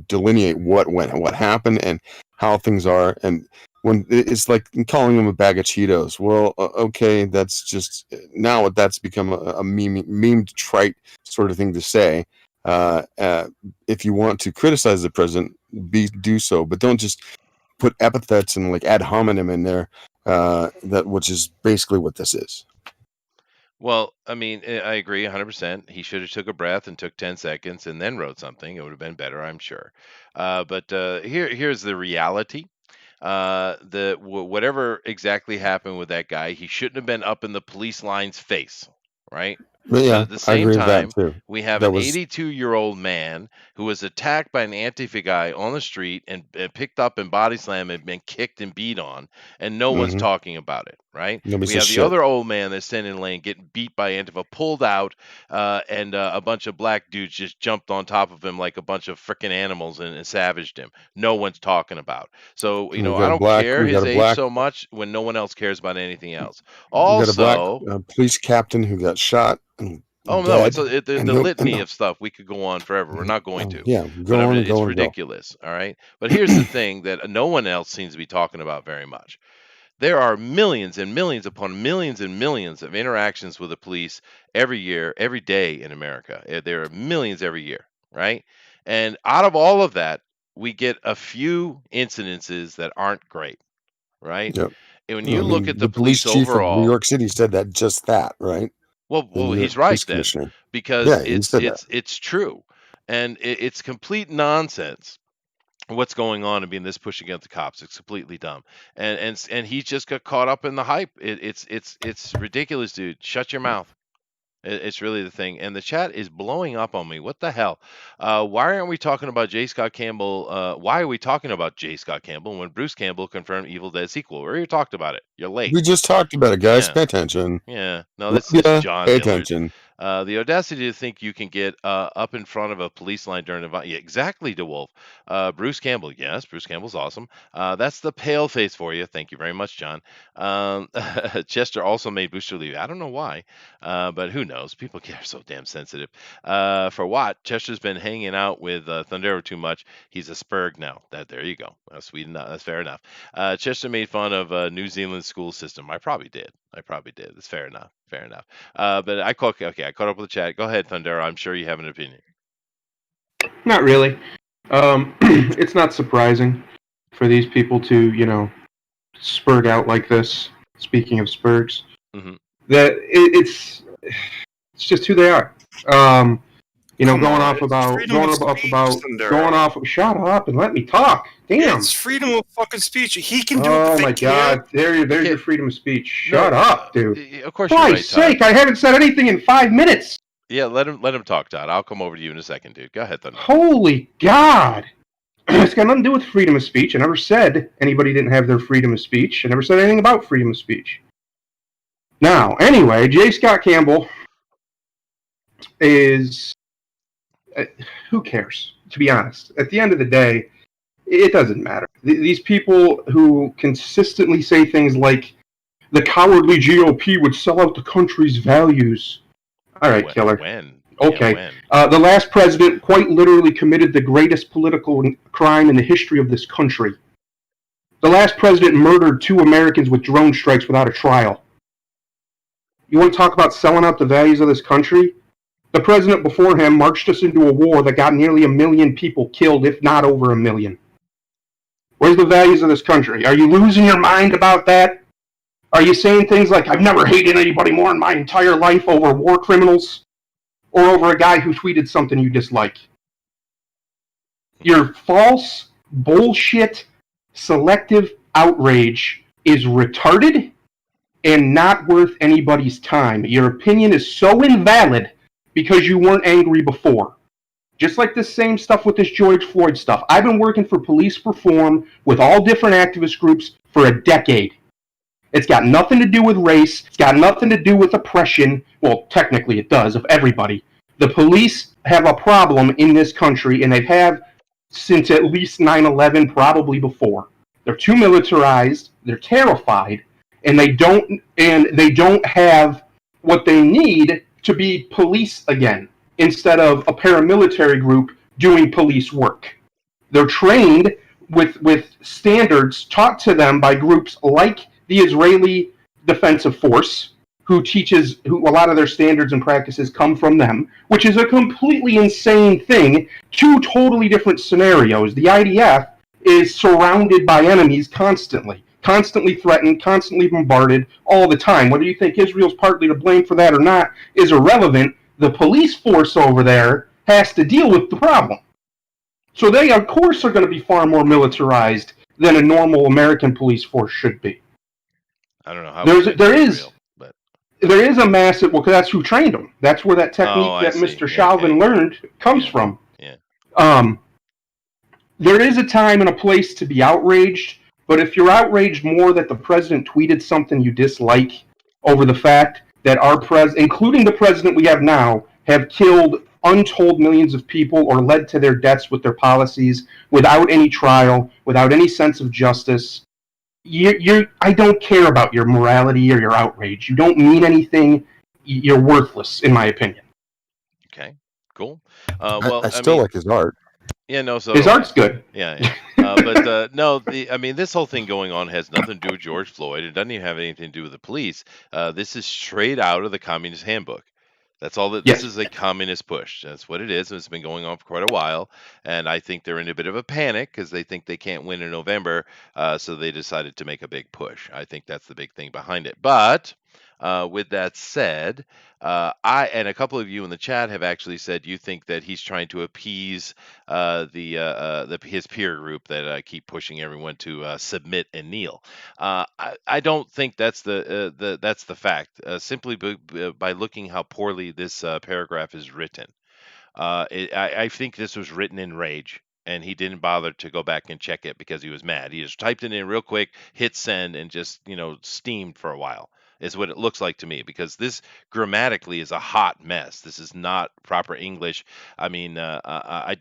delineate what happened and how things are. And when it's like calling them a bag of Cheetos, well, okay, that's just now that's become a memed trite sort of thing to say. If you want to criticize the president, do so, but don't just put epithets and like ad hominem in there. Which is basically what this is. Well, I mean, I agree 100%. He should have took a breath and took 10 seconds and then wrote something. It would have been better, I'm sure. But here's the reality. Whatever exactly happened with that guy, he shouldn't have been up in the police line's face, right? But But yeah, at the I same agree with that time, too. we have That an was 82-year-old man who was attacked by an Antifa guy on the street and picked up and body slammed and been kicked and beat on, and no one's hmm talking about it, right? nobody We says have the shit. other old man that's standing in the lane getting beat by Antifa, pulled out, and a bunch of black dudes just jumped on top of him like a bunch of freaking animals and savaged him. No one's talking about. So, And I don't care we got his a age black so much when no one else cares about anything else. we got a black Also, police captain who got shot and oh no, dead, the and no, litany of stuff we could go on forever. We're not going to, yeah, but go on and it's go and go. ridiculous. All right, but here's the thing that no one else seems to be talking about very much. There are millions and millions upon millions and millions of interactions with the police every year, every day in America. There are millions every year, right? And out of all of that, we get a few incidences that aren't great, right? Yep. And when No, you I look mean, at the the police police chief of New overall, York City said that just that, right? well, The New York he's right police then, commissioner. because Yeah, he said that. it's true, and it's complete nonsense what's going on and being this push against the cops. It's completely dumb, and he just got caught up in the hype. It's ridiculous, dude. Shut your mouth. It's really the thing, and the chat is blowing up on me. What the hell? Why aren't we talking about J. Scott Campbell? Why are we talking about J. Scott Campbell when Bruce Campbell confirmed Evil Dead sequel? We already talked about it. You're late. We just talked about it, guys. Yeah. Pay attention. Yeah, no, Love this ya. John Pay Dillard. attention. The audacity to think you can get up in front of a police line during a yeah, exactly, DeWolf. Bruce Campbell, yes, Bruce Campbell's awesome. That's the pale face for you. Thank you very much, John. Chester also made Booster leave. I don't know why, but who knows? People get so damn sensitive. For what? Chester's been hanging out with Thundero too much. He's a Spurg now. There you go. That's sweet enough. That's fair enough. Chester made fun of New Zealand school system. I probably did. That's fair enough. Fair enough. But I caught up with the chat. Go ahead, Thundero. I'm sure you have an opinion. Not really. It's not surprising for these people to, spurg out like this. Speaking of spurgs, that it's just who they are. Going off about. Shut up and let me talk. Damn. It's freedom of fucking speech. He can do it. Oh my god! There's your freedom of speech. Shut up, dude. Of course, For you're right, Christ's sake! Todd. I haven't said anything in 5 minutes. Yeah, let him talk, Todd. I'll come over to you in a second, dude. Go ahead, Thundero. Holy God! It's got nothing to do with freedom of speech. I never said anybody didn't have their freedom of speech. I never said anything about freedom of speech. Now, anyway, J. Scott Campbell is... who cares, to be honest? At the end of the day, it doesn't matter. These people who consistently say things like, the cowardly GOP would sell out the country's values. All right, Killer. When? Okay. Yeah, when? The last president quite literally committed the greatest political crime in the history of this country. The last president murdered 2 Americans with drone strikes without a trial. You want to talk about selling out the values of this country? The president before him marched us into a war that got nearly 1 million people killed, if not over 1 million. Where's the values of this country? Are you losing your mind about that? Are you saying things like, I've never hated anybody more in my entire life over war criminals? Or over a guy who tweeted something you dislike? Your false, bullshit, selective outrage is retarded and not worth anybody's time. Your opinion is so invalid because you weren't angry before. Just like this same stuff with this George Floyd stuff. I've been working for police reform with all different activist groups for a decade. It's got nothing to do with race. It's got nothing to do with oppression. Well, technically it does, of everybody. The police have a problem in this country, and they've had since at least 9/11, probably before. They're too militarized. They're terrified, and they don't have what they need to be police again, instead of a paramilitary group doing police work. They're trained with standards taught to them by groups like the Israeli Defensive Force, who a lot of their standards and practices come from them, which is a completely insane thing. 2 totally different scenarios. The IDF is surrounded by enemies constantly threatened, constantly bombarded, all the time. Whether you think Israel's partly to blame for that or not is irrelevant. The police force over there has to deal with the problem. So they, of course, are going to be far more militarized than a normal American police force should be. I don't know how there is, real, but there is a massive, well, because that's who trained him. That's where that technique I that see. Mr. Yeah, Chauvin okay. learned comes Yeah. from. Yeah. There is a time and a place to be outraged, but if you're outraged more that the president tweeted something you dislike over the fact that our including the president we have now, have killed untold millions of people or led to their deaths with their policies without any trial, without any sense of justice, I don't care about your morality or your outrage. You don't mean anything. You're worthless, in my opinion. Okay. Cool. I still like his art. Yeah, no. So His art's good. Yeah. But no, this whole thing going on has nothing to do with George Floyd. It doesn't even have anything to do with the police. This is straight out of the Communist Handbook. That's all that. Yes. This is a communist push. That's what it is. And it's been going on for quite a while. And I think they're in a bit of a panic because they think they can't win in November. So they decided to make a big push. I think that's the big thing behind it. But with that said, I and a couple of you in the chat have actually said you think that he's trying to appease his peer group that keep pushing everyone to submit and kneel. I don't think that's the fact. Simply by looking how poorly this paragraph is written, I think this was written in rage. And he didn't bother to go back and check it because he was mad. He just typed it in real quick, hit send, and just steamed for a while. Is what it looks like to me, because this grammatically is a hot mess. This is not proper English. I mean, I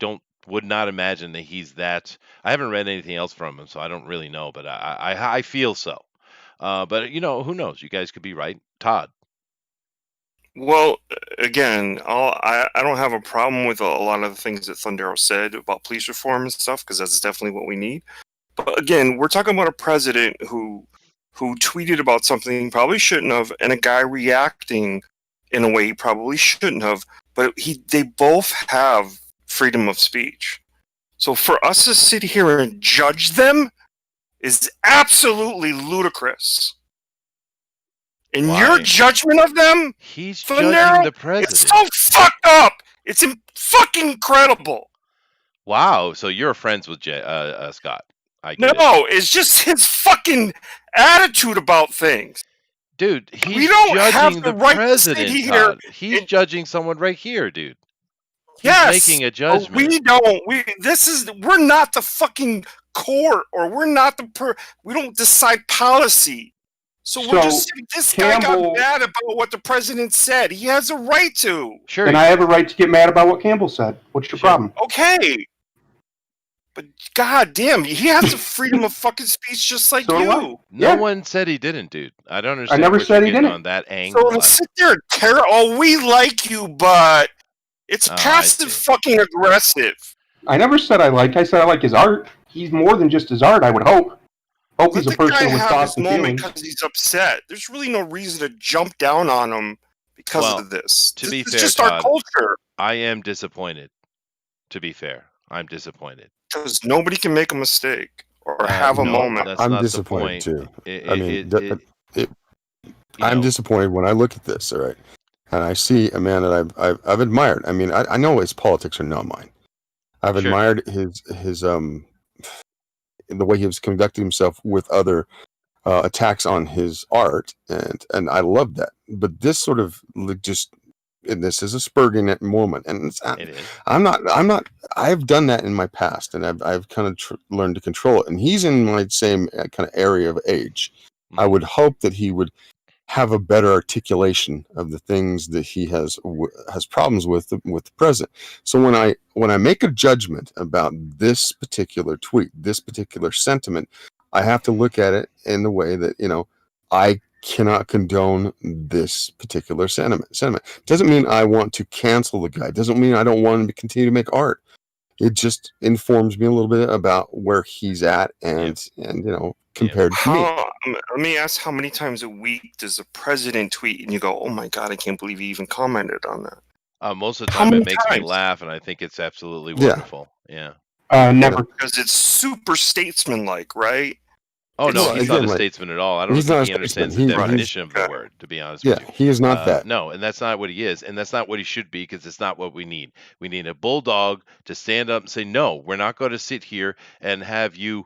would not imagine that he's that. I haven't read anything else from him, so I don't really know. But I feel so. But who knows? You guys could be right, Todd. Well, again, I don't have a problem with a lot of the things that Thundero said about police reform and stuff, because that's definitely what we need. But again, we're talking about a president who tweeted about something he probably shouldn't have, and a guy reacting in a way he probably shouldn't have. But they both have freedom of speech. So for us to sit here and judge them is absolutely ludicrous. And your judgment of them, he's Thundero, judging the president. It's so fucked up. It's fucking incredible. Wow. So you're friends with Scott? No, it's just his fucking attitude about things. Dude, he's judging the president. Todd. He's judging someone right here, dude. He's making a judgment. We don't. We're not the fucking court, or we're not we don't decide policy. So we're just saying this guy got mad about what the president said. He has a right to. Sure. And I have a right to get mad about what Campbell said. What's your problem? Okay. But goddamn, he has the freedom of fucking speech just like you. No one said he didn't, dude. I don't understand. I never said he didn't. On that angle. So to sit there and tear, we like you, but it's passive fucking aggressive. I never said I liked. I said I like his art. He's more than just his art, I would hope. He's a person with thoughts and feelings. Because he's upset. There's really no reason to jump down on him because of this. To be fair, it's just Todd, our culture. I am disappointed. To be fair, I'm disappointed. Because nobody can make a mistake or have a moment. I'm disappointed too. I'm disappointed when I look at this, all right, and I see a man that I've admired. I mean, I know his politics are not mine. I've admired his the way he was conducting himself with other attacks on his art, and I love that. But this sort of and this is a spurging moment, and I'm not. I've done that in my past, and I've kind of learned to control it. And he's in my same kind of area of age. Mm-hmm. I would hope that he would have a better articulation of the things that he has problems with the president. So when I make a judgment about this particular tweet, this particular sentiment, I have to look at it in the way that I cannot condone this particular sentiment. Doesn't mean I want to cancel the guy. Doesn't mean I don't want him to continue to make art. It just informs me a little bit about where he's at and compared to me. Let me ask, how many times a week does the president tweet and you go, oh my God, I can't believe he even commented on that? Most of the time it makes me laugh, and I think it's absolutely wonderful. Yeah. Never. Because it's super statesman-like, right? Oh no, It's- he's not again, a like, statesman at all. I don't he's think not he a statesman. understands the He's- definition of the Okay. word, to be honest Yeah, with you. he is not that. No, and that's not what he is, and that's not what he should be, because it's not what we need. We need a bulldog to stand up and say, "No, we're not going to sit here and have you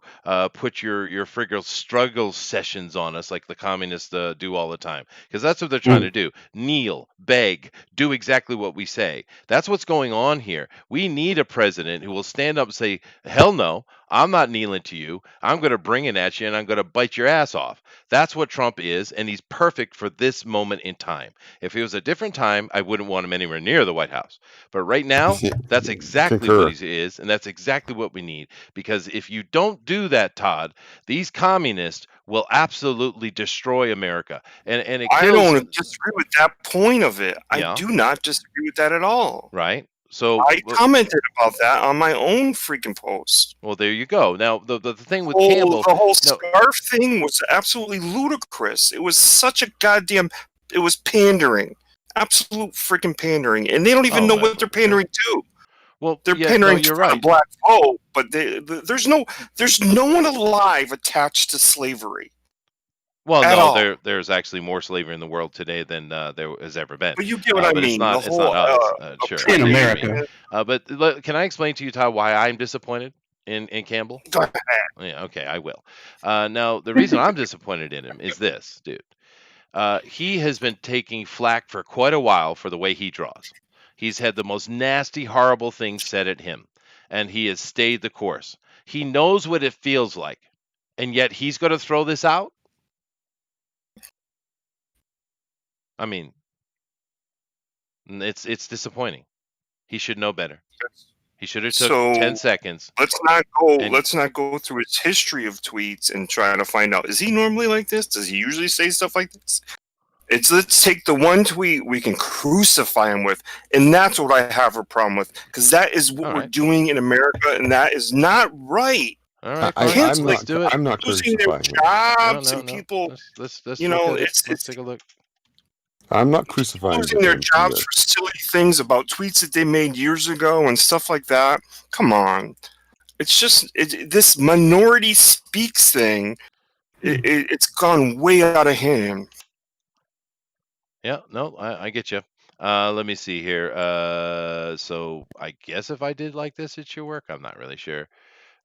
put your friggle struggle sessions on us like the communists do all the time," because that's what they're trying to do. Kneel, beg, do exactly what we say. That's what's going on here. We need a president who will stand up and say, "Hell no, I'm not kneeling to you. I'm going to bring it at you, and I'm going to bite your ass off." That's what Trump is, and he's perfect for this moment in time. If it was a different time, I wouldn't want him anywhere near the White House. But right now, that's exactly Concur. what he is, and that's exactly what we need. Because if you don't do that, Todd, these communists will absolutely destroy America. And it I kills, don't disagree with that point of it. Yeah. I do not disagree with that at all. right? So, I commented about that on my own freaking post. well, there you go. Now, the thing with Oh, Campbell, the whole no, scarf thing was absolutely ludicrous. It was such a goddamn. It was pandering, absolute freaking pandering, and they don't even Oh, know man, what they're pandering to. well, They're yeah, pandering no, you're to the right. black vote, but there's no one alive attached to slavery. Well, at no, all. there's actually more slavery in the world today than there has ever been. But you get what I But mean. it's The not whole us. Sure, In I see what you America. mean. But can I explain to you, Todd, why I'm disappointed in Campbell? Go ahead. Yeah, okay, I will. Now, the reason I'm disappointed in him is this, dude. He has been taking flack for quite a while for the way he draws. He's had the most nasty, horrible things said at him, and he has stayed the course. He knows what it feels like, and yet he's going to throw this out? I mean, it's disappointing. He should know better. He should have took 10 seconds. Let's not go through his history of tweets and try to find out, is he normally like this? Does he usually say stuff like this? Let's take the one tweet we can crucify him with, and that's what I have a problem with, because that is what we're doing in America, and that is not right. All right, let's do it. I'm not Losing their crucifying him. jobs and people, Let's it's take a look. I'm not crucifying losing their him. jobs for silly things about tweets that they made years ago and stuff like that. Come on. It's just this minority speaks thing. It's gone way out of hand. Yeah, no, I get you. Let me see here. So I guess if I did like this, it should work. I'm not really sure.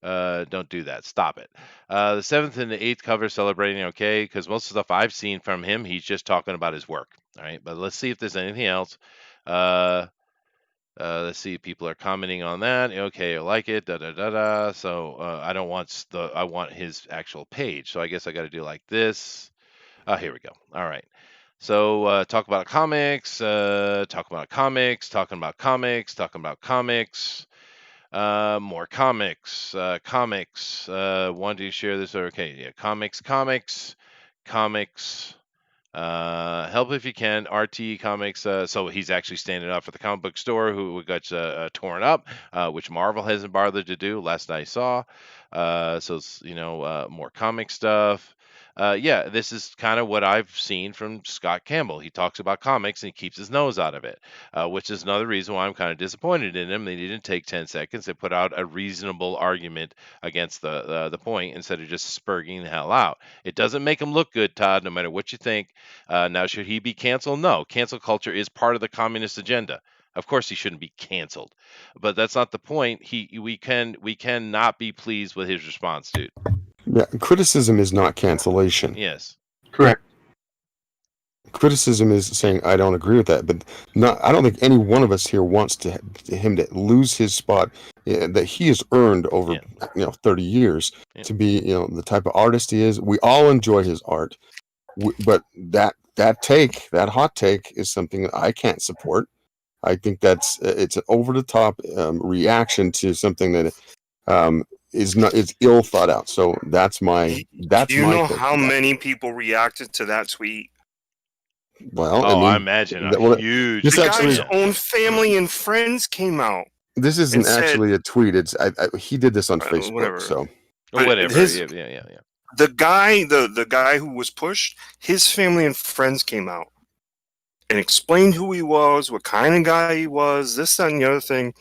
Don't do that. Stop it. The 7th and the 8th cover celebrating, okay, because most of the stuff I've seen from him, he's just talking about his work. All right, but let's see if there's anything else. Let's see if people are commenting on that. Okay, I like it. Da da da da. So I don't want I want his actual page. So I guess I got to do like this. Oh, here we go. All right. So talk about comics. Talk about comics. Talking about comics. Talking about comics. More comics. Comics. Want to share this? Okay, yeah. Comics. Help if you can. RT Comics. So he's actually standing up for the comic book store who got torn up, which Marvel hasn't bothered to do. Last I saw. So more comic stuff. Yeah, this is kind of what I've seen from Scott Campbell. He talks about comics and he keeps his nose out of it, which is another reason why I'm kind of disappointed in him. They didn't take 10 seconds. They put out a reasonable argument against the point instead of just spurging the hell out. It doesn't make him look good, Todd, no matter what you think. Now, should he be canceled? No. Cancel culture is part of the communist agenda. Of course, he shouldn't be canceled, but that's not the point. We cannot be pleased with his response, dude. Yeah, criticism is not cancellation. Yes. Correct. Criticism is saying I don't agree with that, but I don't think any one of us here wants him to lose his spot that he has earned over 30 years to be the type of artist he is. We all enjoy his art, but that hot take is something that I can't support. I think it's an over the top reaction to something that is ill thought out. So that's my Do you know thing. how many people reacted to that tweet? Well, I imagine a huge. The guy's own family and friends came out. This isn't actually a tweet. It's he did this on Facebook. Whatever. So whatever. Yeah. The guy who was pushed, his family and friends came out and explained who he was, what kind of guy he was, this, that, and the other thing.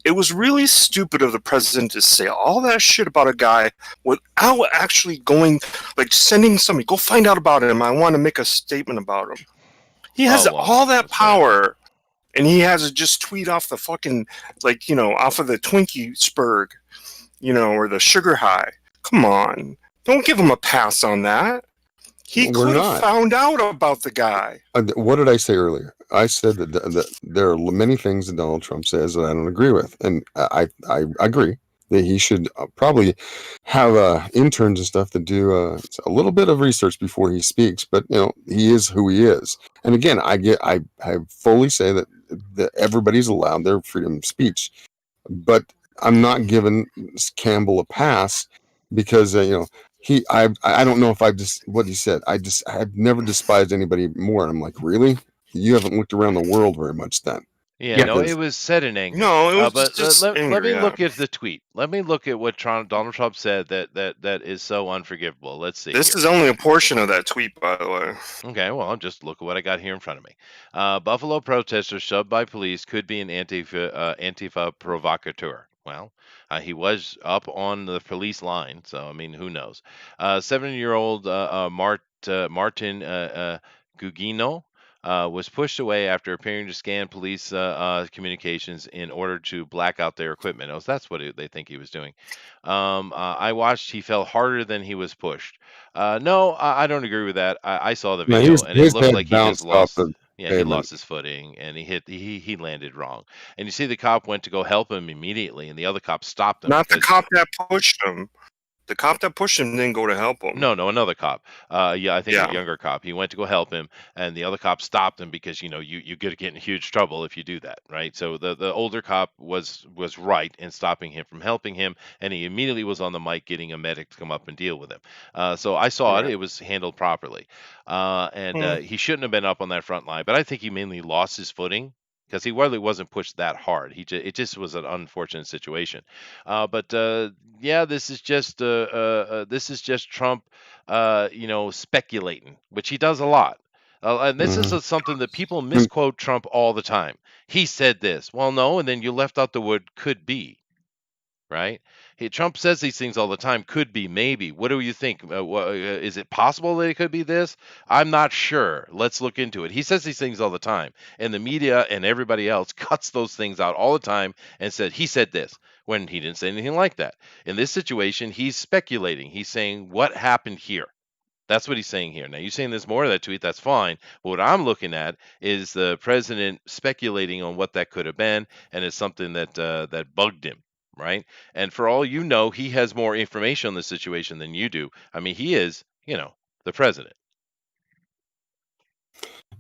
it was really stupid of the president to say all that shit about a guy without actually going, like, sending somebody, go find out about him. I want to make a statement about him. He has all that power, and he has to just tweet off the fucking, like, off of the Twinkie Spurg, or the Sugar High. Come on. Don't give him a pass on that. He could have found out about the guy. What did I say earlier? I said that there are many things that Donald Trump says that I don't agree with. And I agree that he should probably have interns and stuff that do a little bit of research before he speaks. But, he is who he is. And again, I fully say that everybody's allowed their freedom of speech. But I'm not giving Campbell a pass because, I don't know if what he said. I've never despised anybody more. And I'm like, really? You haven't looked around the world very much then. Yeah, no, it was said in anger. No, it was but just anger, let me look at the tweet. Let me look at what Donald Trump said that is so unforgivable. Let's see. This is only a portion of that tweet, by the way. Okay, well, I'll just look at what I got here in front of me. Buffalo protesters shoved by police could be an Antifa provocateur. Well, he was up on the police line, so I mean, who knows? 7-year-old Martin Gugino was pushed away after appearing to scan police communications in order to black out their equipment. Oh, that's what they think he was doing. I watched. He fell harder than he was pushed. No, I don't agree with that. I saw the video, and it looked like he just lost. He lost his footing, and he landed wrong. And you see the cop went to go help him immediately, and the other cop stopped him. Not the cop that pushed him. The cop that pushed him didn't go to help him. No, another cop. I think a younger cop. He went to go help him, and the other cop stopped him because you get in huge trouble if you do that, right? So the older cop was right in stopping him from helping him, and he immediately was on the mic getting a medic to come up and deal with him. So I saw it; it was handled properly, and he shouldn't have been up on that front line. But I think he mainly lost his footing, because he really wasn't pushed that hard. It just was an unfortunate situation. But this is just Trump, speculating, which he does a lot. And this is something that people misquote Trump all the time. He said this. Well, no, and then you left out the word could be. Right? Trump says these things all the time. Could be, maybe. What do you think? Is it possible that it could be this? I'm not sure. Let's look into it. He says these things all the time, and the media and everybody else cuts those things out all the time and said he said this when he didn't say anything like that. In this situation, he's speculating. He's saying what happened here. That's what he's saying here. Now, you're saying there's more of that tweet. That's fine. But what I'm looking at is the president speculating on what that could have been, and it's something that bugged him. Right. And for all you know, he has more information on the situation than you do. I mean, he is, the president.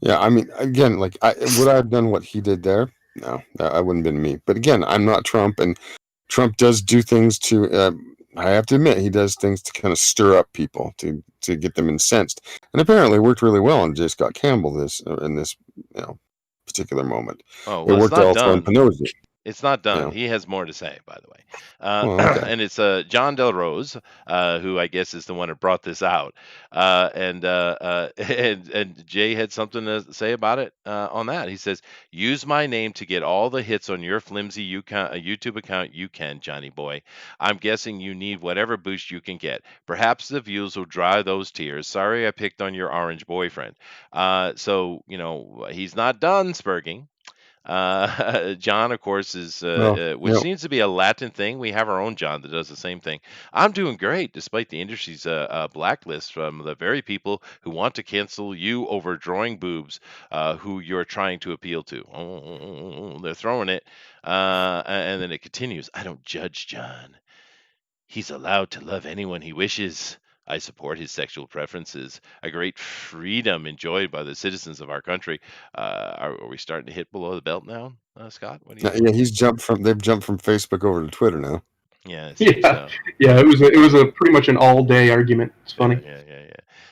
Yeah. I mean, again, would I have done what he did there? No, that wouldn't have been me. But again, I'm not Trump, and Trump does do things to, I have to admit, he does things to kind of stir up people to get them incensed. And apparently it worked really well on J. Scott Campbell in this particular moment. Oh, well, it worked also on Pelosi. It's not done. Yeah. He has more to say, by the way. Okay. And it's John Del Rose, who I guess is the one who brought this out. And Jay had something to say about it on that. He says, use my name to get all the hits on your flimsy YouTube account you can, Johnny boy. I'm guessing you need whatever boost you can get. Perhaps the views will dry those tears. Sorry I picked on your orange boyfriend. So, he's not done spurging. John, of course, is which seems to be a Latin thing. We have our own John that does the same thing. I'm doing great, despite the industry's blacklist from the very people who want to cancel you over drawing boobs, who you're trying to appeal to. They're throwing it, and then it continues. I don't judge John. He's allowed to love anyone he wishes. I support his sexual preferences, a great freedom enjoyed by the citizens of our country. Are we starting to hit below the belt now, Scott? What do you think? Yeah, they've jumped from Facebook over to Twitter now. Yeah, yeah. It was a pretty much an all-day argument. It's funny. Yeah.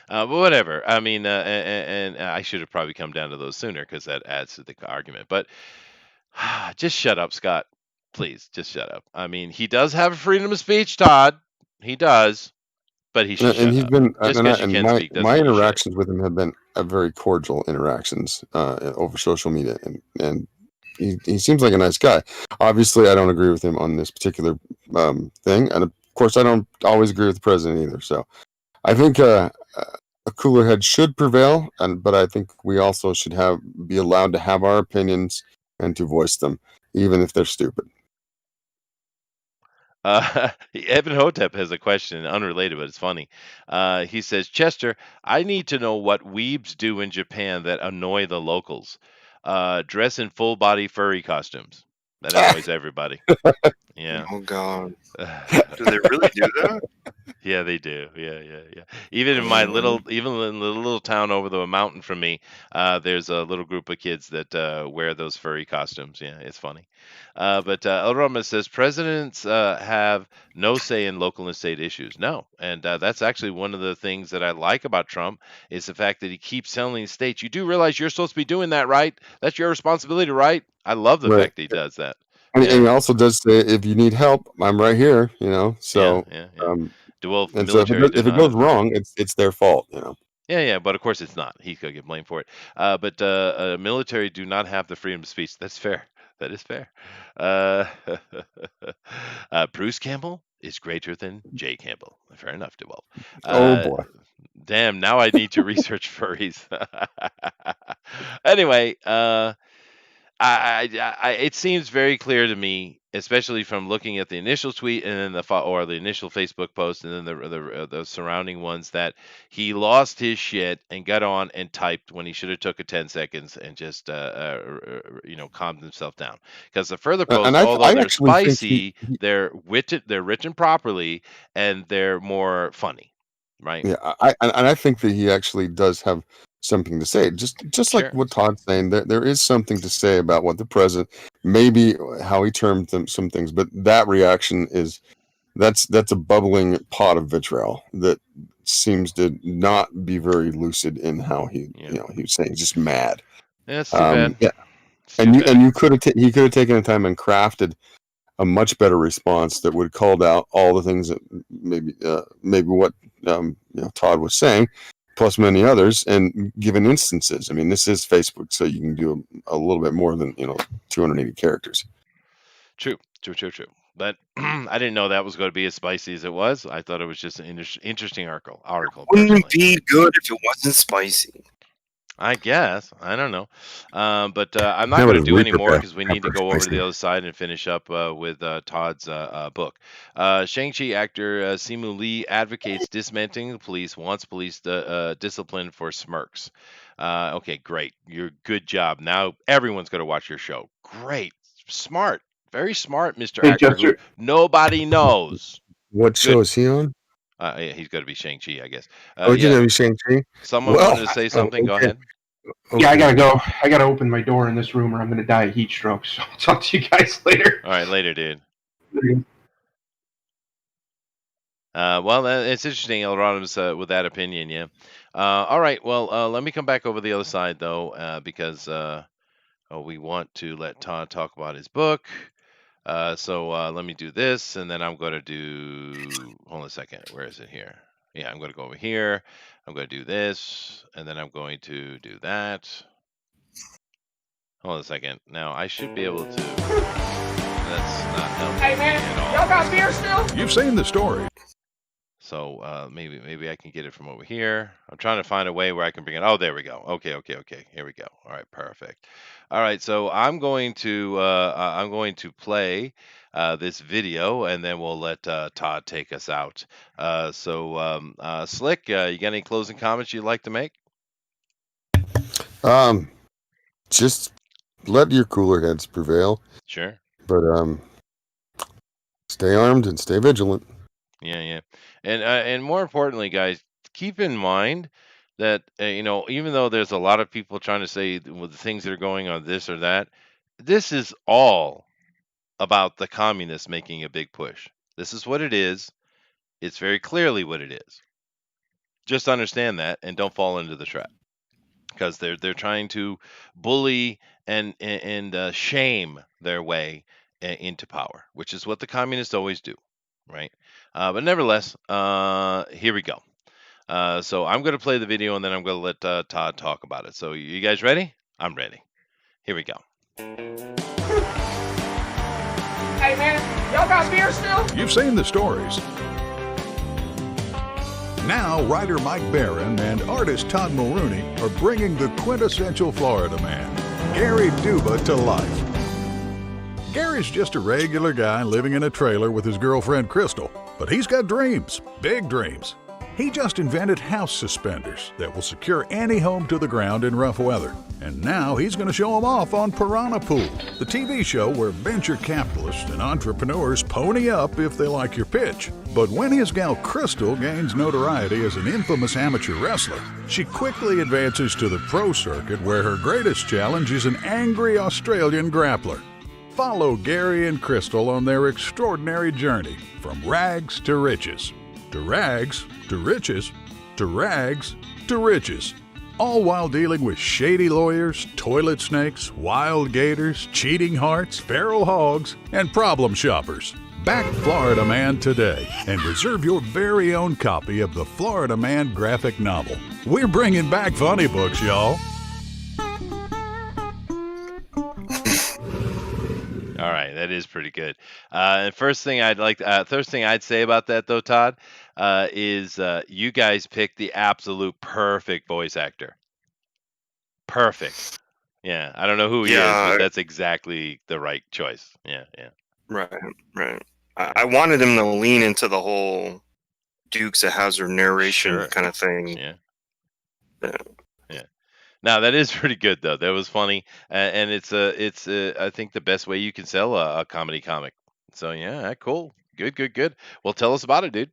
But whatever. I mean, and I should have probably come down to those sooner because that adds to the argument. But just shut up, Scott. Please, just shut up. I mean, he does have a freedom of speech, Todd. He does. But he should and he's up. been Just my interactions with him have been very cordial interactions over social media, and he seems like a nice guy. Obviously, I don't agree with him on this particular thing, and of course, I don't always agree with the president either. So, I think a cooler head should prevail, but I think we also should be allowed to have our opinions and to voice them, even if they're stupid. Evan Hotep has a question, unrelated, but it's funny. He says, Chester, I need to know what weebs do in Japan that annoy the locals. Dress in full body furry costumes. That annoys everybody. Yeah. Oh God, do they really do that? Yeah, they do. Yeah. Even in my even in the little town over the mountain from me, there's a little group of kids that wear those furry costumes. Yeah, it's funny. But El Roma says presidents have no say in local and state issues. No, and that's actually one of the things that I like about Trump is the fact that he keeps telling the states, "You do realize you're supposed to be doing that, right? That's your responsibility, right?" I love the Right. fact that he does that. And Yeah. he also does say, "If you need help, I'm right here." So Yeah. and so Military if it goes wrong, it's their fault. Yeah, but of course it's not. He could get blamed for it. But military do not have the freedom of speech. That's fair. That is fair. Bruce Campbell is greater than Jay Campbell. Fair enough, DeWolf. Oh boy. Damn, now I need to research furries. Anyway, it seems very clear to me, especially from looking at the initial tweet and then the initial Facebook post and then the surrounding ones, that he lost his shit and got on and typed when he should have took a 10 seconds and just calmed himself down. Because the further posts, although they're spicy, they're written properly and they're more funny, right? Yeah, I think that he actually does have something to say. Just Sure. like what Todd's saying, there is something to say about what the president, maybe how he termed some things, but that reaction that's a bubbling pot of vitriol that seems to not be very lucid in how he was saying, just mad. Yeah, that's too bad. Yeah, and he could have taken the time and crafted a much better response that would called out all the things that maybe what Todd was saying, plus many others, and given instances. I mean, this is Facebook, so you can do a little bit more than 280 characters. True. But I didn't know that was going to be as spicy as it was. I thought it was just an interesting article. Wouldn't be good if it wasn't spicy. I guess. I don't know. But I'm not going to do any more because we need to go over to the other side and finish up with Todd's book. Shang-Chi actor Simu Lee advocates dismantling the police, wants police discipline for smirks. Okay, great. Good job. Now everyone's going to watch your show. Great. Smart. Very smart, Mr. Actor, who nobody knows. What show is he on? Yeah, he's got to be Shang-Chi, I guess. He's going to be Shang-Chi? Someone wanted to say something. Go ahead. Okay. Yeah, I gotta go. I gotta open my door in this room or I'm gonna die of heat stroke. So I'll talk to you guys later. All right, later, dude. Well, it's interesting, Elrodham's with that opinion, yeah. All right, well, let me come back over the other side, though, because we want to let Todd talk about his book. So let me do this, and then I'm going to do... Hold on a second. Where is it here? Yeah, I'm going to go over here. I'm going to do this, and then I'm going to do that. Hold on a second. Now, I should be able to... That's not helping. Hey, man, y'all got beer still? You've seen the story. So maybe I can get it from over here. I'm trying to find a way where I can bring it. Oh, there we go. Okay. Here we go. All right, perfect. All right, so I'm going to play this video, and then we'll let Todd take us out. Slick, you got any closing comments you'd like to make? Just let your cooler heads prevail. Sure. But stay armed and stay vigilant. Yeah. And more importantly, guys, keep in mind that even though there's a lot of people trying to say with the things that are going on this or that, this is all about the communists making a big push. This is what it is. It's very clearly what it is. Just understand that and don't fall into the trap, because they're trying to bully and shame their way into power, which is what the communists always do, right? But nevertheless, here we go. So I'm going to play the video, and then I'm going to let Todd talk about it. So you guys ready? I'm ready. Here we go. Hey man, y'all got beer still? You've seen the stories. Now, writer Mike Barron and artist Todd Mulrooney are bringing the quintessential Florida man, Gary Duba, to life. Gary's just a regular guy living in a trailer with his girlfriend Crystal, but he's got dreams, big dreams. He just invented house suspenders that will secure any home to the ground in rough weather. And now he's going to show them off on Piranha Pool, the TV show where venture capitalists and entrepreneurs pony up if they like your pitch. But when his gal Crystal gains notoriety as an infamous amateur wrestler, she quickly advances to the pro circuit where her greatest challenge is an angry Australian grappler. Follow Gary and Crystal on their extraordinary journey from rags to riches. To rags, to riches, to rags, to riches. All while dealing with shady lawyers, toilet snakes, wild gators, cheating hearts, feral hogs, and problem shoppers. Back Florida Man today and reserve your very own copy of the Florida Man graphic novel. We're bringing back funny books, y'all. All right, that is pretty good. And first thing I'd say about that though, Todd, is you guys picked the absolute perfect voice actor. Perfect. Yeah, I don't know who he is, but that's exactly the right choice. Yeah. Right. I wanted him to lean into the whole Dukes of Hazzard narration kind of thing. Yeah. Now that is pretty good though. That was funny, and it's I think the best way you can sell a comedy comic. So yeah, cool, good. Well, tell us about it, dude.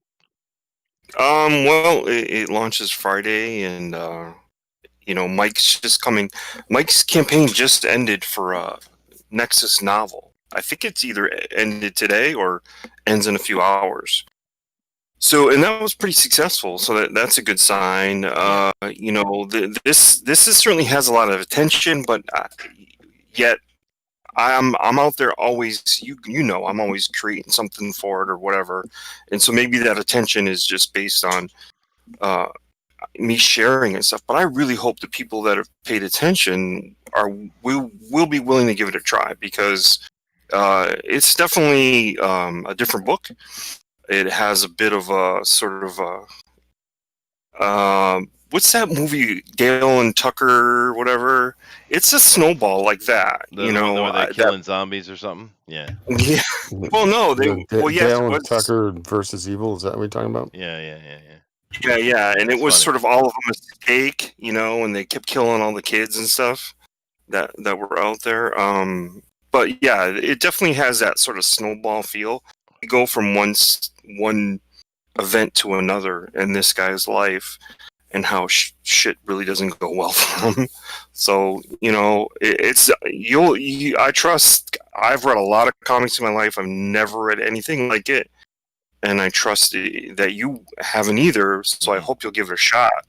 Well, it launches Friday, and Mike's just coming. Mike's campaign just ended for Nexus novel. I think it's either ended today or ends in a few hours. So, and that was pretty successful. So that's a good sign. This certainly has a lot of attention, but yet I'm out there always. I'm always creating something for it or whatever, and so maybe that attention is just based on me sharing and stuff. But I really hope the people that have paid attention will be willing to give it a try, because it's definitely a different book. It has a bit of a sort of a what's that movie, Dale and Tucker, whatever? It's a snowball like that. Where they're killing zombies or something. Yeah. Yeah. Well, no, Dale and Tucker versus Evil. Is that what we're talking about? Yeah. Yeah, and That's it was funny. sort of all of them a mistake, and they kept killing all the kids and stuff that were out there. But yeah, it definitely has that sort of snowball feel. You go from one event to another in this guy's life, and how shit really doesn't go well for him. So I trust. I've read a lot of comics in my life. I've never read anything like it, and I trust that you haven't either. So I hope you'll give it a shot,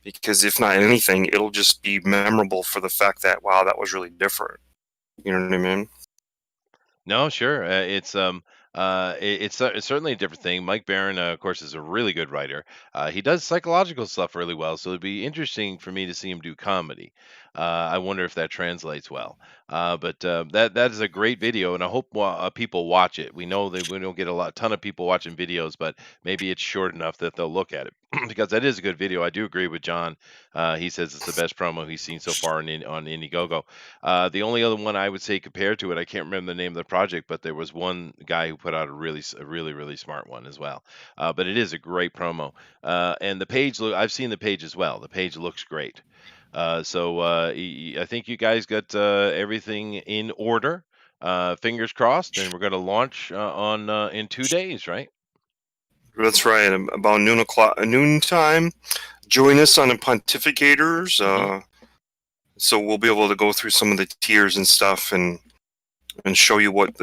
because if not anything, it'll just be memorable for the fact that, wow, that was really different. You know what I mean? No, sure. It's certainly a different thing. Mike Barron, of course, is a really good writer. He does psychological stuff really well, so it'd be interesting for me to see him do comedy. I wonder if that translates well. But that is a great video, and I hope people watch it. We know that we don't get a ton of people watching videos, but maybe it's short enough that they'll look at it, because that is a good video. I do agree with John. He says it's the best promo he's seen so far on Indiegogo. The only other one I would say compared to it, I can't remember the name of the project, but there was one guy who put out a really smart one as well. But it is a great promo. And the page, I've seen the page as well. The page looks great. So I think you guys got everything in order. Fingers crossed, and we're going to launch in 2 days, right? That's right. About noontime. Join us on the Pontificators. So we'll be able to go through some of the tiers and stuff, and show you what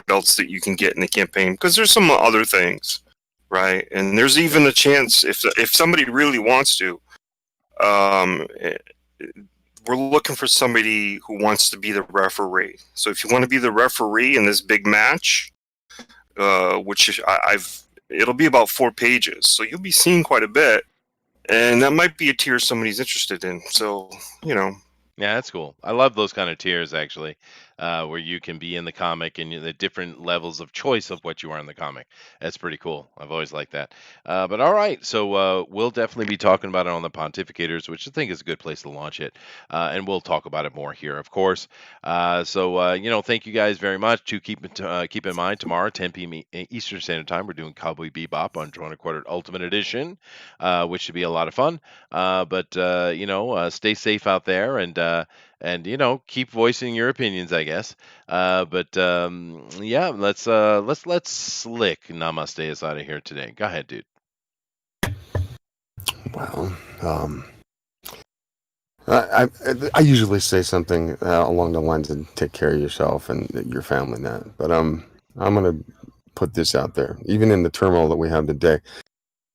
else that you can get in the campaign, because there's some other things, right? And there's even a chance if somebody really wants to. We're looking for somebody who wants to be the referee. So if you want to be the referee in this big match, which it'll be about 4 pages, so you'll be seeing quite a bit, and that might be a tier somebody's interested in. So Yeah, that's cool. I love those kind of tiers, actually. where you can be in the comic and the different levels of choice of what you are in the comic. That's pretty cool. I've always liked that. But all right, so we'll definitely be talking about it on the Pontificators, which I think is a good place to launch it, and we'll talk about it more here, of course. Thank you guys very much. To keep in mind, tomorrow, 10 p.m. Eastern Standard Time, we're doing Cowboy Bebop on Drone Quartered Ultimate Edition, which should be a lot of fun. Stay safe out there and keep voicing your opinions, I guess. Let's Slick Namaste us out of here today. Go ahead, dude. Well, I usually say something along the lines of take care of yourself and your family and that. But I'm going to put this out there. Even in the turmoil that we have today,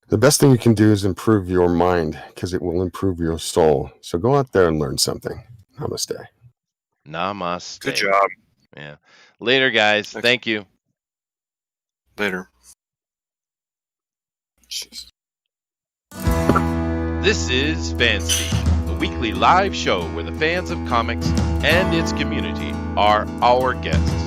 the best thing you can do is improve your mind because it will improve your soul. So go out there and learn something. Namaste. Namaste. Good job. Yeah. Later, guys. Thanks. Thank you. Later. Jeez. This is FanSpeak, a weekly live show where the fans of comics and its community are our guests.